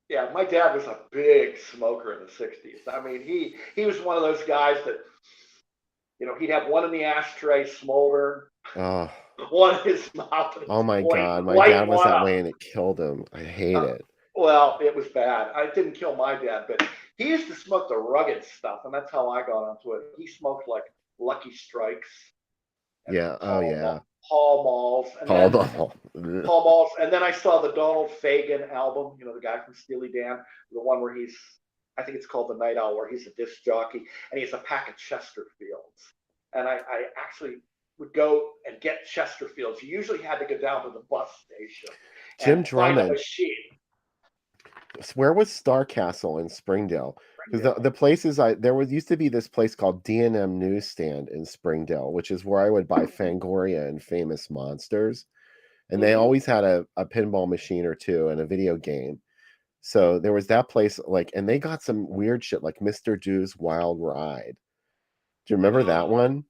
Yeah, my dad was a big smoker in the 60s. I mean, he was one of those guys that, he'd have one in the ashtray, smolder, Oh, one in his mouth. oh my God, my light dad was one that up. way, and it killed him. I hate it. Well, it was bad. I didn't kill my dad, but he used to smoke the rugged stuff, and that's how I got onto it. He smoked like Lucky Strikes. and Yeah. Oh yeah. Pall Malls. And Pall then- Mall. Pall Malls. And then I saw the Donald Fagen album, the guy from Steely Dan, the one where I think it's called The Night Owl, where he's a disc jockey, and he has a pack of Chesterfields. And I actually would go and get Chesterfields. You usually had to go down to the bus station. Jim and find a Drummond. machine. Where was Star Castle in Springdale? Because the places used to be this place called D&M Newsstand in Springdale, which is where I would buy Fangoria and Famous Monsters, and they always had a pinball machine or two and a video game. So there was that place, and they got some weird shit like Mr. Doo's Wild Ride. Do you remember that one?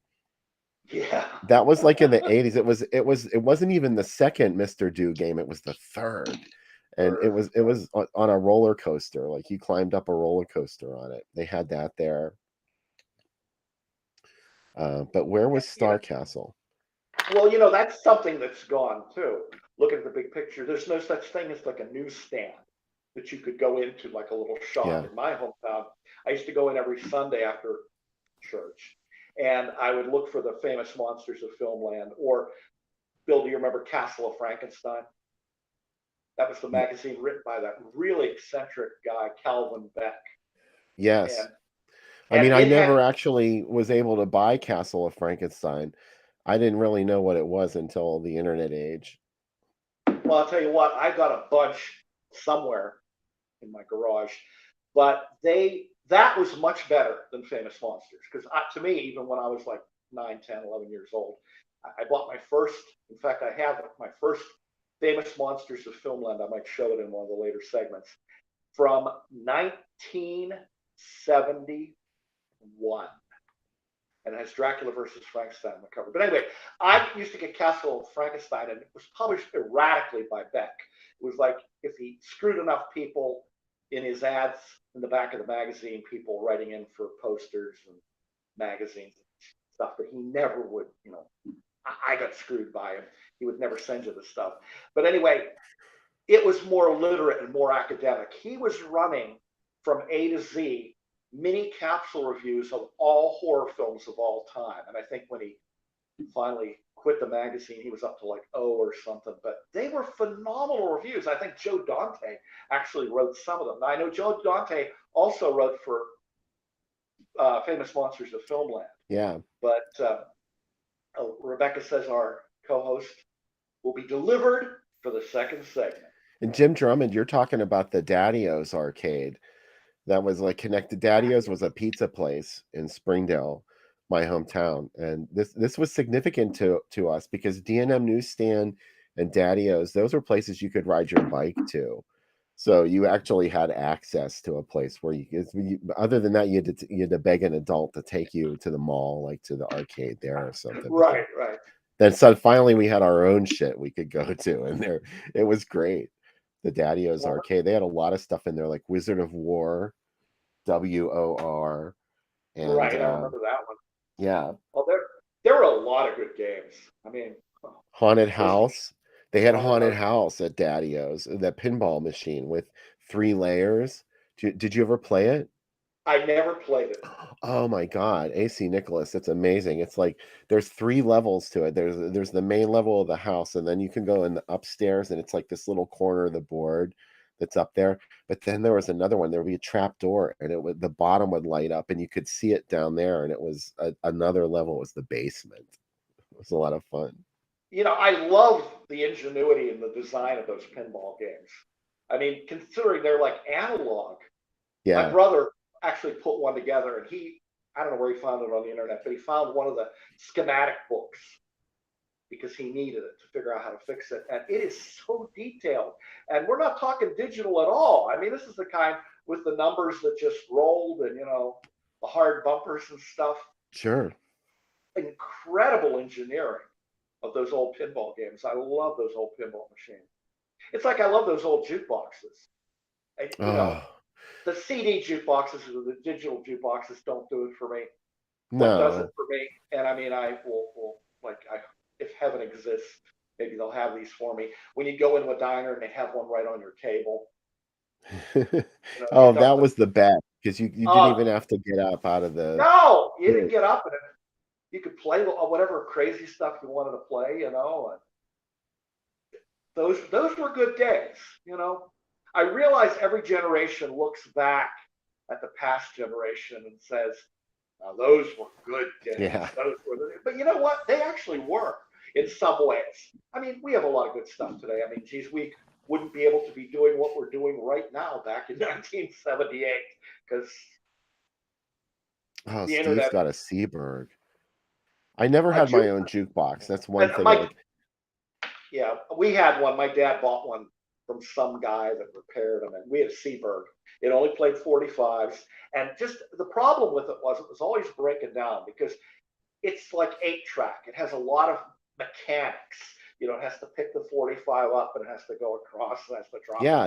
Yeah. That was like in the 80s. It wasn't even the second Mr. Do game, it was the third. And it was on a roller coaster. Like you climbed up a roller coaster on it. They had that there. But where was Star Castle? Well, that's something that's gone too. Look at the big picture. There's no such thing as like a newsstand that you could go into, like a little shop. Yeah. In my hometown, I used to go in every Sunday after church, and I would look for the Famous Monsters of Filmland. Or, Bill, do you remember Castle of Frankenstein? That was the magazine written by that really eccentric guy, Calvin Beck. Yes. And I mean, I it never had- actually was able to buy Castle of Frankenstein. I didn't really know what it was until the internet age. Well, I'll tell you what, I got a bunch somewhere in my garage. But that was much better than Famous Monsters, because to me, even when I was like 9, 10, 11 years old, I bought my first, in fact, I have my first Famous Monsters of Filmland. I might show it in one of the later segments, from 1971. And it has Dracula versus Frankenstein on the cover. But anyway, I used to get Castle of Frankenstein, and it was published erratically by Beck. It was like if he screwed enough people in his ads in the back of the magazine, people writing in for posters and magazines and stuff, but he never would, I got screwed by him. He would never send you the stuff. But anyway, it was more literate and more academic. He was running from A to Z mini capsule reviews of all horror films of all time. And I think when he finally quit the magazine, he was up to like O or something, but they were phenomenal reviews. I think Joe Dante actually wrote some of them. Now, I know Joe Dante also wrote for Famous Monsters of Filmland. Yeah. But Rebecca says our co-host will be delivered for the second segment. And Jim Drummond, you're talking about the Daddy-O's arcade. That was like connected. Daddy-O's was a pizza place in Springdale, my hometown, and this was significant to us because D&M Newsstand and Daddy-O's, those were places you could ride your bike to. So you actually had access to a place where other than that, you had to beg an adult to take you to the mall, like to the arcade there or something. Right. Then so finally we had our own shit we could go to, and it was great. The Daddy-O's arcade, they had a lot of stuff in there, like Wizard of War, WOR, and right. I remember that one. Yeah. Well, there were a lot of good games. I mean, Haunted House. They had Haunted House at Daddy-O's, that pinball machine with 3 layers. Did you ever play it? I never played it. Oh my God, AC Nicholas, it's amazing. It's like there's 3 levels to it. There's the main level of the house, and then you can go in the upstairs, and it's like this little corner of the board that's up there. But then there was another one. There would be a trap door, and the bottom would light up, and you could see it down there. And it was another level was the basement. It was a lot of fun. I love the ingenuity and the design of those pinball games. I mean, considering they're like analog. Yeah. My brother actually put one together, and I don't know where he found it on the internet, but he found one of the schematic books because he needed it to figure out how to fix it. And it is so detailed. And we're not talking digital at all. I mean, this is the kind with the numbers that just rolled and, the hard bumpers and stuff. Sure. Incredible engineering of those old pinball games. I love those old pinball machines. It's like I love those old jukeboxes. And, the CD jukeboxes or the digital jukeboxes don't do it for me. No. What does it for me? And I mean, I will if heaven exists, maybe they'll have these for me. When you go into a diner and they have one right on your table. That was the best because you didn't even have to get up out of the. No, you didn't get up, and you could play whatever crazy stuff you wanted to play. And those were good days. I realize every generation looks back at the past generation and says, now those were good days. Yeah. But you know what? They actually were in some ways. I mean, we have a lot of good stuff today. I mean, geez, we wouldn't be able to be doing what we're doing right now back in 1978 because Steve's internet got a Seaberg. I never had my own jukebox. That's one thing. Yeah, we had one. My dad bought one from some guy that repaired them, and we had a Seaberg. It only played 45s, and just the problem with it was always breaking down because it's like 8-track. It has a lot of mechanics. It has to pick the 45 up, and it has to go across, and it has to drop. Yeah,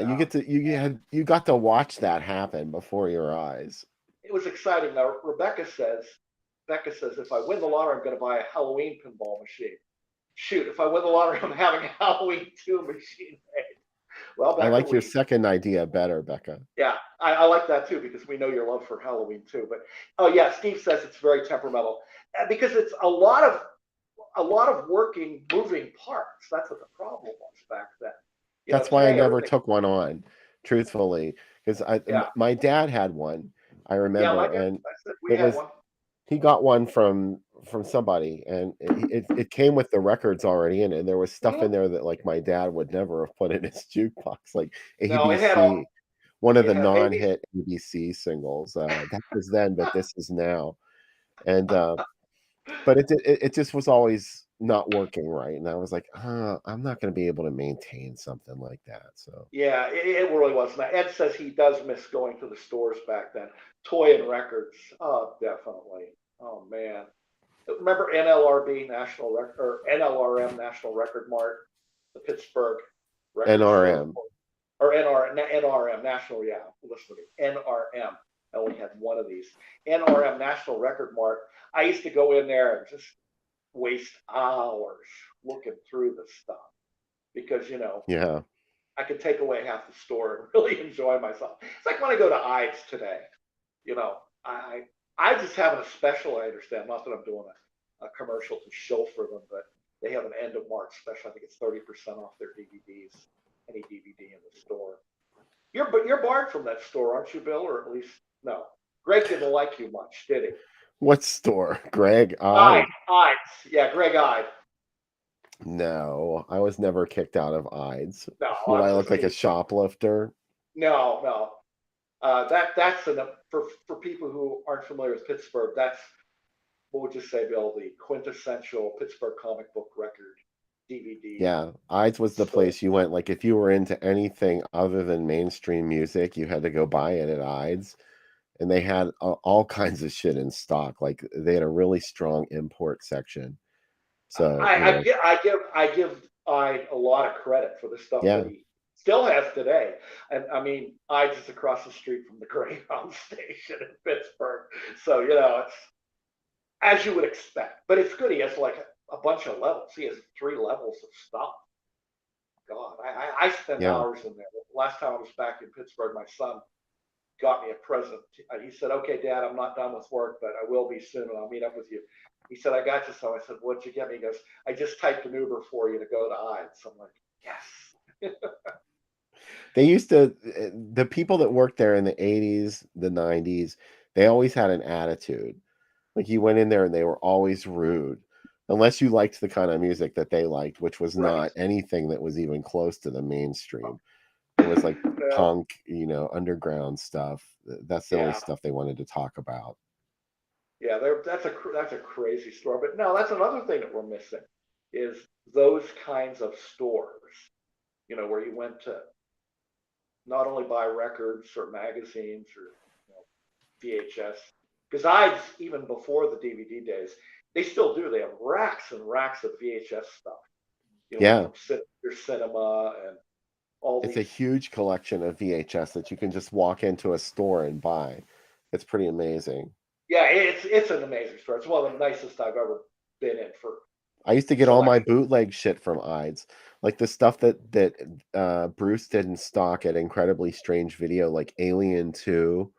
you got to watch that happen before your eyes. It was exciting. Now Rebecca says, if I win the lottery, I'm going to buy a Halloween pinball machine. Shoot, if I win the lottery, I'm having a Halloween 2 machine made. Well, I like your second idea better, Becca. Yeah, I like that too because we know your love for Halloween too. But Steve says it's very temperamental because it's a lot of working, moving parts. That's what the problem was back then. That's why I never took one on, truthfully, because my dad had one. I remember, and we had one. He got one from from somebody, and it came with the records already in it, and there was stuff Mhm. in there that like my dad would never have put in his jukebox, like No, it had all. ABC, one of It the had ABC. non-hit ABC singles. That was then, but this is now. And but it just was always not working right, and I was like, I'm not going to be able to maintain something like that. So Yeah, it really was. Now, Ed says he does miss going to the stores back then. Toy and records. Oh, definitely. Oh man. Remember NLRB National Record or NLRM National Record Mart, the Pittsburgh record store, NRM. or NRM National, yeah, listen to me, NRM. I only had one of these. NRM National Record Mart. I used to go in there and just waste hours looking through the stuff because Yeah. I could take away half the store and really enjoy myself. It's like when I go to Ives today. You know, I just having a special. I understand. Not that I'm doing a commercial to show for them, but they have an end of March special. I think it's 30% off their DVDs. Any DVD in the store. You're barred from that store, aren't you, Bill? Or at least no. Greg didn't like you much, did he? What store? Greg Ives. Ides? Yeah, Greg Ives. No, I was never kicked out of Ides. No, Would I'm I look just like a kidding. shoplifter? No. That's for people who aren't familiar with Pittsburgh. That's what would you say, Bill? The quintessential Pittsburgh comic book record DVD Yeah, Ides was the store. place you went. Like, if you were into anything other than mainstream music, you had to go buy it at Ides. And they had all kinds of shit in stock. Like, they had a really strong import section. So, I give I a lot of credit for the stuff yeah, that he still has today. And I mean, I just across the street from the Greyhound station in Pittsburgh. So, it's as you would expect. But it's good. He has like a bunch of levels. He has 3 levels of stuff. God, I spend yeah. hours in there. Last time I was back in Pittsburgh, my son got me a present. He said, "Okay, Dad, I'm not done with work, but I will be soon, and I'll meet up with you." He said, "I got you some." I said, "What'd you get me?" He goes, "I just typed an Uber for you to go to Ides." I'm like, "Yes." They used to, the people that worked there in the 80s, the 90s, they always had an attitude. Like, you went in there and they were always rude, unless you liked the kind of music that they liked, which was Right. not anything that was even close to the mainstream. It was like Well, punk, underground stuff. That's the only yeah, stuff they wanted to talk about. yeah. That's a crazy store. But no, that's another thing that we're missing is those kinds of stores. Where you went to not only buy records or magazines or VHS. Because even before the DVD days, they still do. They have racks and racks of VHS stuff. Like Yeah, from your cinema and all it's a these. huge collection of VHS that you can just walk into a store and buy. It's pretty amazing. Yeah, it's an amazing store. It's one of the nicest I've ever been in for I used to get all my selection. bootleg shit from Ides, like the stuff that Bruce did in stock at Incredibly Strange Video, like Alien 2.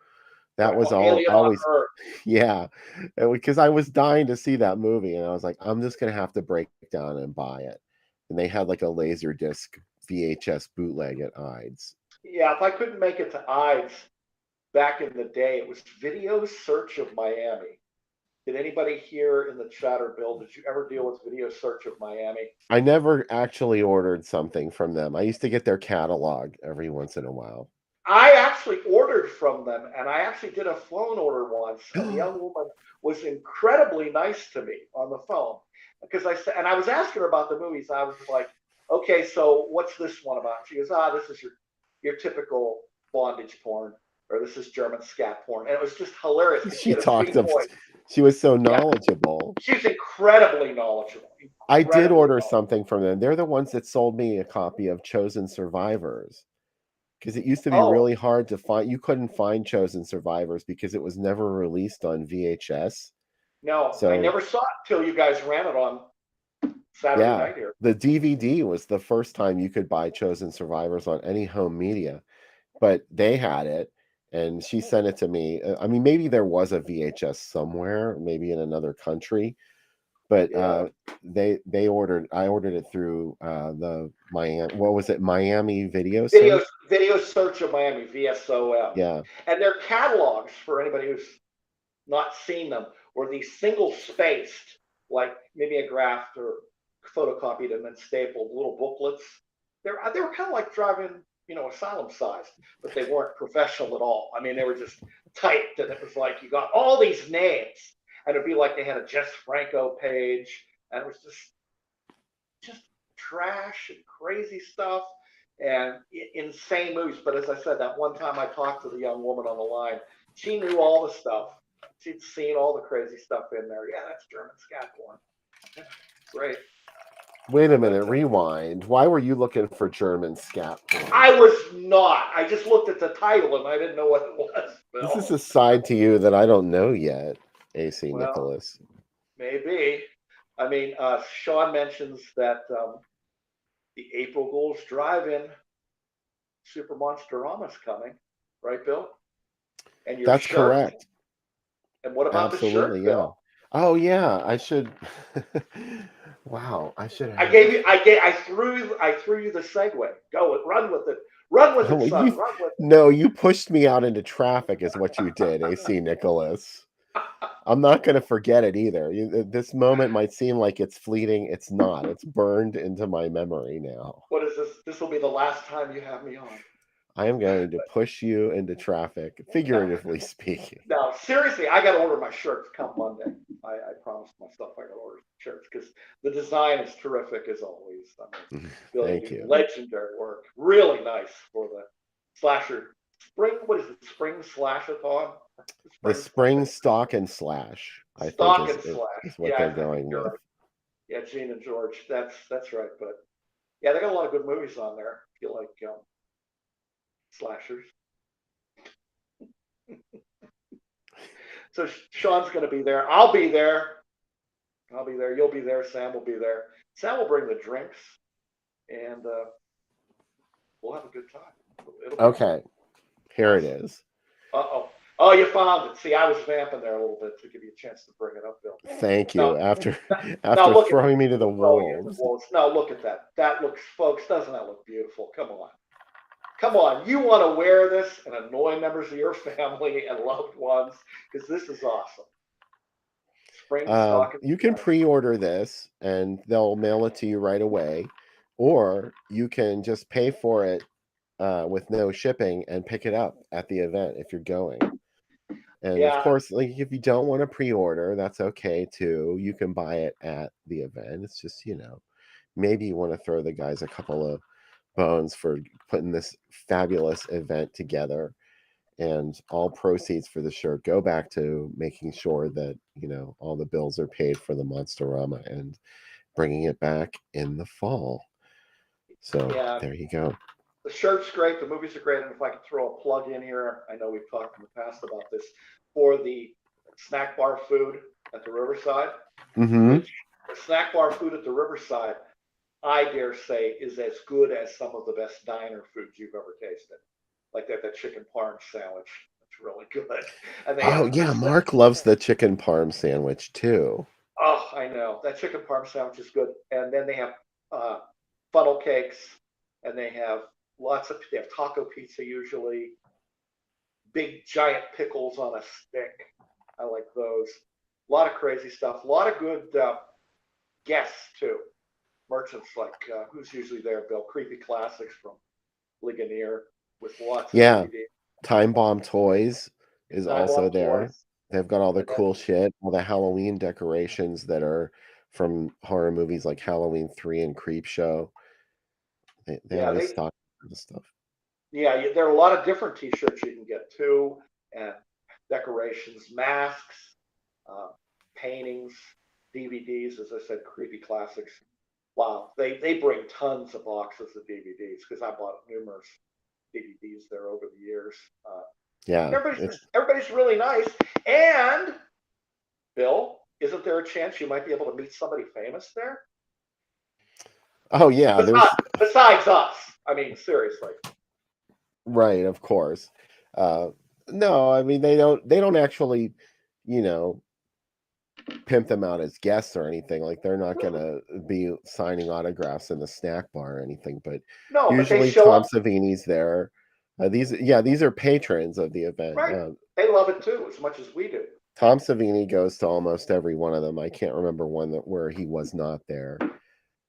That Right. was Well, Alien on always, Earth. yeah, because I was dying to see that movie, and I was like, I'm just gonna have to break down and buy it. And they had like a laser disc VHS bootleg at Ides. Yeah, if I couldn't make it to Ides back in the day, it was Video Search of Miami. Did anybody here in the chat or Bill, did you ever deal with Video Search of Miami? I never actually ordered something from them. I used to get their catalog every once in a while. I actually ordered from them, and I actually did a phone order once, and the young woman was incredibly nice to me on the phone because I said, and I was asking her about the movies. I was like, "Okay, so what's this one about?" She goes, "This is your typical bondage porn, or this is German scat porn," and it was just hilarious because she She had a talked sweet of, voice. she was so Yeah, knowledgeable. she's incredibly knowledgeable. I did Incredibly order knowledgeable. something from them. They're the ones that sold me a copy of Chosen Survivors, because it used to be Oh really hard to find. You couldn't find Chosen Survivors because it was never released on VHS. no, I So, never saw it till you guys ran it on Saturday yeah, night here. the DVD was the first time you could buy Chosen Survivors on any home media, but they had it, and she sent it to me. I mean, maybe there was a VHS somewhere, maybe in another country, but Yeah. I ordered it through the Miami, what was it, Miami Video Video Search? Video Search of Miami, VSOM, Yeah. and their catalogs for anybody who's not seen them, were these single spaced, like mimeographed or photocopied and then stapled little booklets. They were kind of like driving, asylum sized, but they weren't professional at all. I mean, they were just typed, and it was like you got all these names, and it'd be like they had a Jess Franco page, and it was just trash and crazy stuff and insane movies. But as I said, that one time I talked to the young woman on the line, she knew all the stuff. She'd seen all the crazy stuff in there. Yeah, that's German scat porn. Yeah, great. Wait a minute, rewind. Why were you looking for German scat porn? I was not. I just looked at the title and I didn't know what it was. Bill. This is a side to you that I don't know yet, AC Well, Nicholas. Maybe. I mean, Sean mentions that the April Goals Drive-In Super Monsterama's coming, right, Bill? And your That's shirt. correct. And what about Absolutely, the shirt, yeah. Bill? Oh yeah, I should. Wow, I should have. I threw you the segue. Go, run with it. Run with it, son. Run with it. No, you pushed me out into traffic is what you did, AC Nicholas. I'm not going to forget it either. This moment might seem like it's fleeting. It's not. It's burned into my memory now. What is this? This will be the last time you have me on. I am going to push you into traffic, figuratively speaking. Now, seriously, I got to order my shirts come Monday. I promised myself I got to order shirts because the design is terrific as always. I mean, Thank you. Legendary work. Really nice for the slasher. What is it? Spring Slash-a-thon? The spring stock and slash, I Stock think, and Slash. is what they're going with. Right. Yeah, Gene and George. That's right. But yeah, they got a lot of good movies on there. If you like slashers. So Sean's going to be there. I'll be there. You'll be there. Sam will be there. Sam will bring the drinks, and we'll have a good time. Okay, here it is. Oh, you found it. See, I was vamping there a little bit to give you a chance to bring it up, Bill. Thank you. No, after look throwing me to the wolves. No, look at that. That looks, folks, doesn't that look beautiful? Come on. Come on. You want to wear this and annoy members of your family and loved ones because this is awesome. Spring stock. You can pre-order this and they'll mail it to you right away, or you can just pay for it with no shipping and pick it up at the event if you're going. And of course, like if you don't want to pre-order, that's okay too. You can buy it at the event. It's just, maybe you want to throw the guys a couple of bones for putting this fabulous event together, and all proceeds for the shirt go back to making sure that, all the bills are paid for the Monsterama and bringing it back in the fall. So there you go. The shirt's great. The movies are great. And if I could throw a plug in here, I know we've talked in the past about this, for the snack bar food at the Riverside. Mm-hmm. The snack bar food at the Riverside, I dare say, is as good as some of the best diner foods you've ever tasted. Like that chicken parm sandwich. It's really good. And Mark loves the chicken parm sandwich too. Oh, I know. That chicken parm sandwich is good. And then they have funnel cakes, and they have they have taco pizza usually, big giant pickles on a stick. I like those. A lot of crazy stuff. A lot of good guests too. Merchants like who's usually there, Bill? Creepy Classics from Ligonier with lots of DVD. Time Bomb Toys is also there. Toys. They've got all the cool shit, all the Halloween decorations that are from horror movies like Halloween 3 and Creepshow. They always stock the stuff. Yeah, there are a lot of different T-shirts you can get too, and decorations, masks, paintings, DVDs. As I said, Creepy Classics. Wow, they bring tons of boxes of DVDs because I bought numerous DVDs there over the years. Everybody's really nice. And Bill, isn't there a chance you might be able to meet somebody famous there? Oh yeah, besides us. I mean, seriously. Right, of course. No, I mean they don't actually, pimp them out as guests or anything. Like they're not gonna be signing autographs in the snack bar or anything. But usually Tom Savini's there. These are patrons of the event. Right. They love it too, as much as we do. Tom Savini goes to almost every one of them. I can't remember one where he was not there.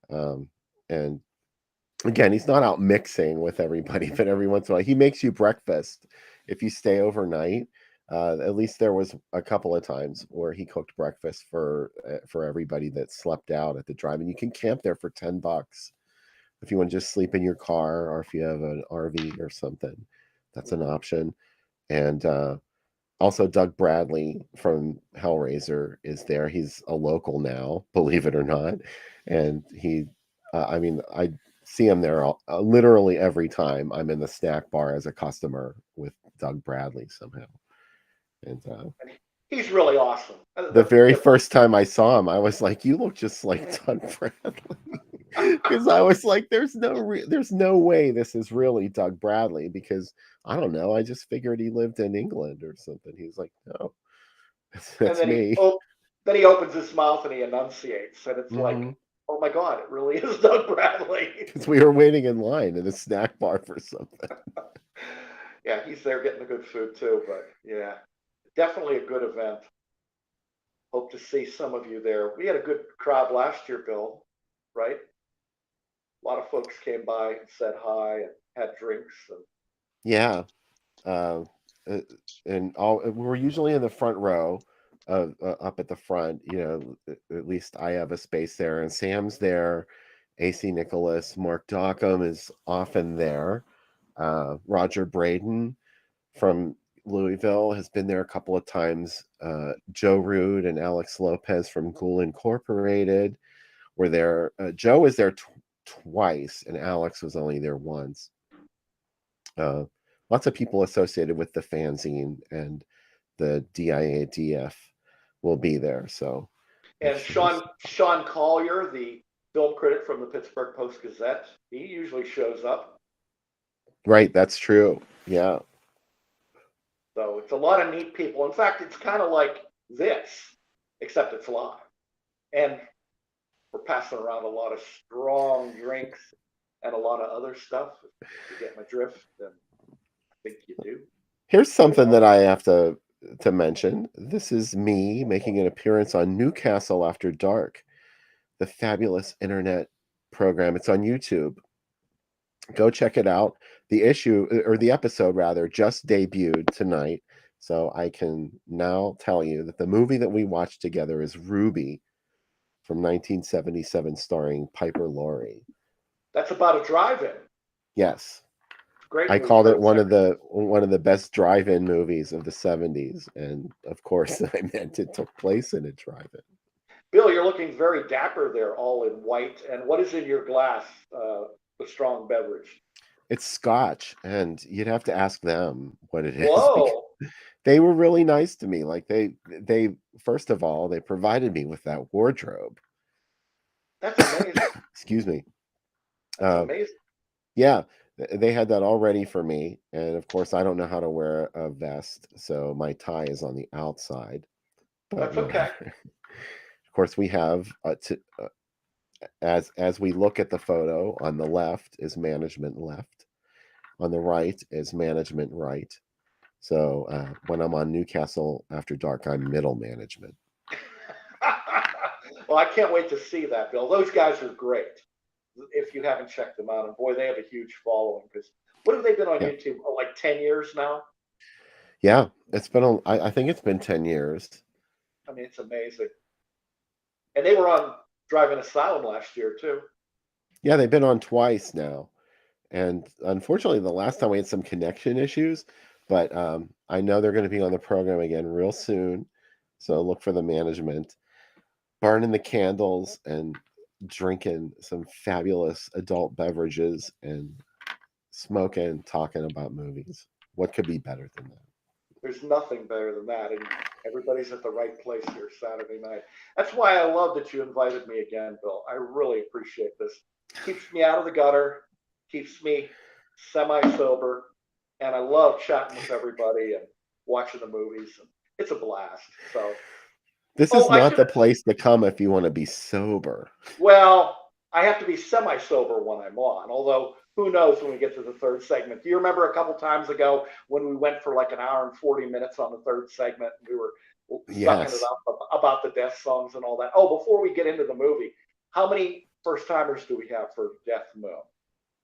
And again, he's not out mixing with everybody, but every once in a while, he makes you breakfast if you stay overnight. At least there was a couple of times where he cooked breakfast for everybody that slept out at the drive-in. You can camp there for $10 if you want to just sleep in your car, or if you have an RV or something. That's an option. And also, Doug Bradley from Hellraiser is there. He's a local now, believe it or not, and I mean, I see him there literally every time I'm in the snack bar as a customer with Doug Bradley somehow. And he's really awesome. the very first time I saw him, I was like, "You look just like Doug Bradley," because I was like, "There's no way this is really Doug Bradley," because I don't know. I just figured he lived in England or something. He's like, "No, that's me." Then he opens his mouth and he enunciates, and it's like, Mhm. oh my God, it really is Doug Bradley. Because we were waiting in line in a snack bar for something. Yeah, he's there getting the good food too. But yeah, definitely a good event. Hope to see some of you there. We had a good crowd last year, Bill, right? A lot of folks came by and said hi and had drinks. Yeah. And we're usually in the front row, up at the front. At least I have a space there, and Sam's there. AC Nicholas, Mark Dockham is often there. Roger Braden from Louisville has been there a couple of times. Joe Rude and Alex Lopez from Ghoul Incorporated were there. Joe was there twice, and Alex was only there once. Lots of people associated with the fanzine and the DIADF will be there. So, And Sean Collier, the film critic from the Pittsburgh Post-Gazette, he usually shows up. Right, that's true. Yeah. So it's a lot of neat people. In fact, it's kind of like this, except it's live. And we're passing around a lot of strong drinks and a lot of other stuff. If you get my drift, then I think you do. Here's something that I have to mention. This is me making an appearance on Newcastle After Dark, the fabulous internet program. It's on YouTube. Go check it out. The episode rather, just debuted tonight. So I can now tell you that the movie that we watched together is Ruby from 1977, starring Piper Laurie. That's about a drive-in. Yes. Great. I called it one of the best drive-in movies of the 70s, and of course I meant it took place in a drive-in. Bill, you're looking very dapper there, all in white. And what is in your glass? The strong beverage. It's scotch, and you'd have to ask them what it is. Whoa! They were really nice to me. Like they first of all, they provided me with that wardrobe. That's amazing. Excuse me. That's amazing. Yeah, they had that all ready for me, and of course I don't know how to wear a vest, so my tie is on the outside. But that's okay. Of course, we have as we look at the photo, on the left is management left, on the right is management right. So when I'm on Newcastle After Dark, I'm middle management. Well, I can't wait to see that, Bill. Those guys are great. If you haven't checked them out, and boy, they have a huge following. Because what have they been on YouTube? Oh, like 10 years now? Yeah, it's been. I think it's been 10 years. I mean, it's amazing. And they were on Drive-In Asylum last year too. Yeah, they've been on twice now, and unfortunately, the last time we had some connection issues. But I know they're going to be on the program again real soon, so look for the management burning the candles and drinking some fabulous adult beverages and smoking, talking about movies. What could be better than that? There's nothing better than that, and everybody's at the right place here Saturday night. That's why I love that you invited me again, Bill. I really appreciate this. Keeps me out of the gutter, keeps me semi-sober, and I love chatting with everybody and watching the movies. It's a blast. So this is not the place to come if you want to be sober. Well, I have to be semi-sober when I'm on, although who knows when we get to the third segment. Do you remember a couple times ago when we went for like an hour and 40 minutes on the third segment? We were sucking it Yes. up about the death songs and all that. Oh, before we get into the movie, how many first timers do we have for Death Moon?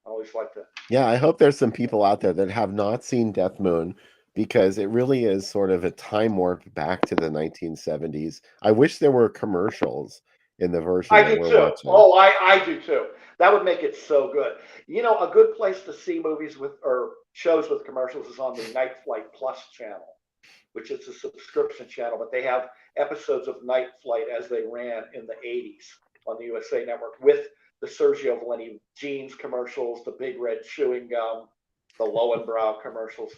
I always like to. Yeah, I hope there's some people out there that have not seen Death Moon because it really is sort of a time warp back to the 1970s. I wish there were commercials in the version I that do we're too. watching. Oh, I do too. That would make it so good. You know, a good place to see movies with or shows with commercials is on the Night Flight Plus channel, which is a subscription channel, but they have episodes of Night Flight as they ran in the 80s on the USA Network with the Sergio Valenti jeans commercials, the big red chewing gum, the Lowenbrow commercials.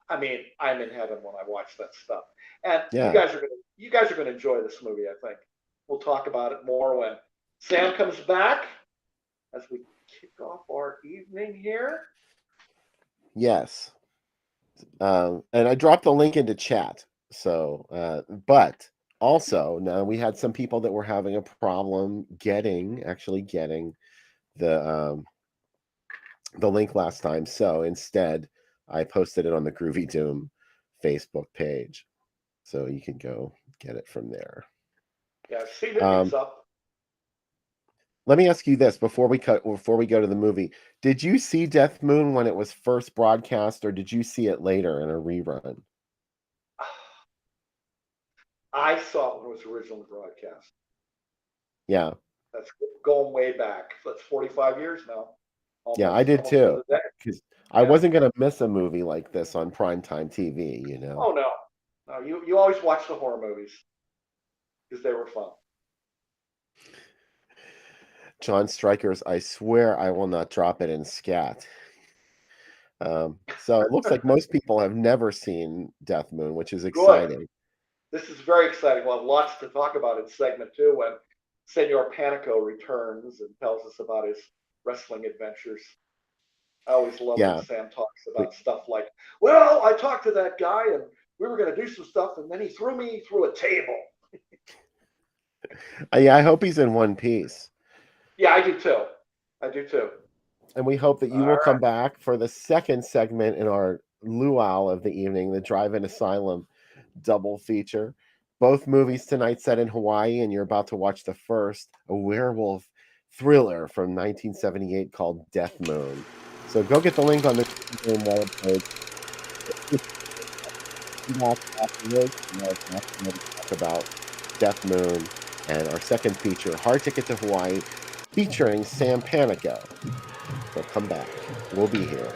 I mean, I'm in heaven when I watch that stuff. And Yeah. you guys are gonna enjoy this movie, I think. We'll talk about it more when Sam comes back as we kick off our evening here. Yes. And I dropped the link into chat. So, but also now we had some people that were having a problem actually getting the link last time. So instead, I posted it on the Groovy Doom Facebook page. So you can go get it from there. Yeah, see that it's up. Let me ask you this before we go to the movie. Did you see Death Moon when it was first broadcast, or did you see it later in a rerun? I saw it when it was originally broadcast. Yeah. That's going way back. That's 45 years now. Yeah, I did too. Because I Yeah. wasn't going to miss a movie like this on primetime TV, you know? Oh, no. No, you always watch the horror movies because they were fun. John Strikers, I swear I will not drop it in scat. So it looks like most people have never seen Death Moon, which is exciting. This is very exciting. We'll have lots to talk about in segment 2 when Senor Panico returns and tells us about his wrestling adventures. I always love when Sam talks about stuff like, well, I talked to that guy and we were going to do some stuff and then he threw me through a table. Yeah, I hope he's in one piece. Yeah, I do too. And we hope that you will come back for the second segment in our luau of the evening, the Drive-In Asylum double feature. Both movies tonight set in Hawaii, and you're about to watch the first, a werewolf thriller from 1978 called Death Moon. So go get the link on the webpage. Talk about Death Moon and our second feature, Hard Ticket to Hawaii, featuring Sam Panico. So come back. We'll be here.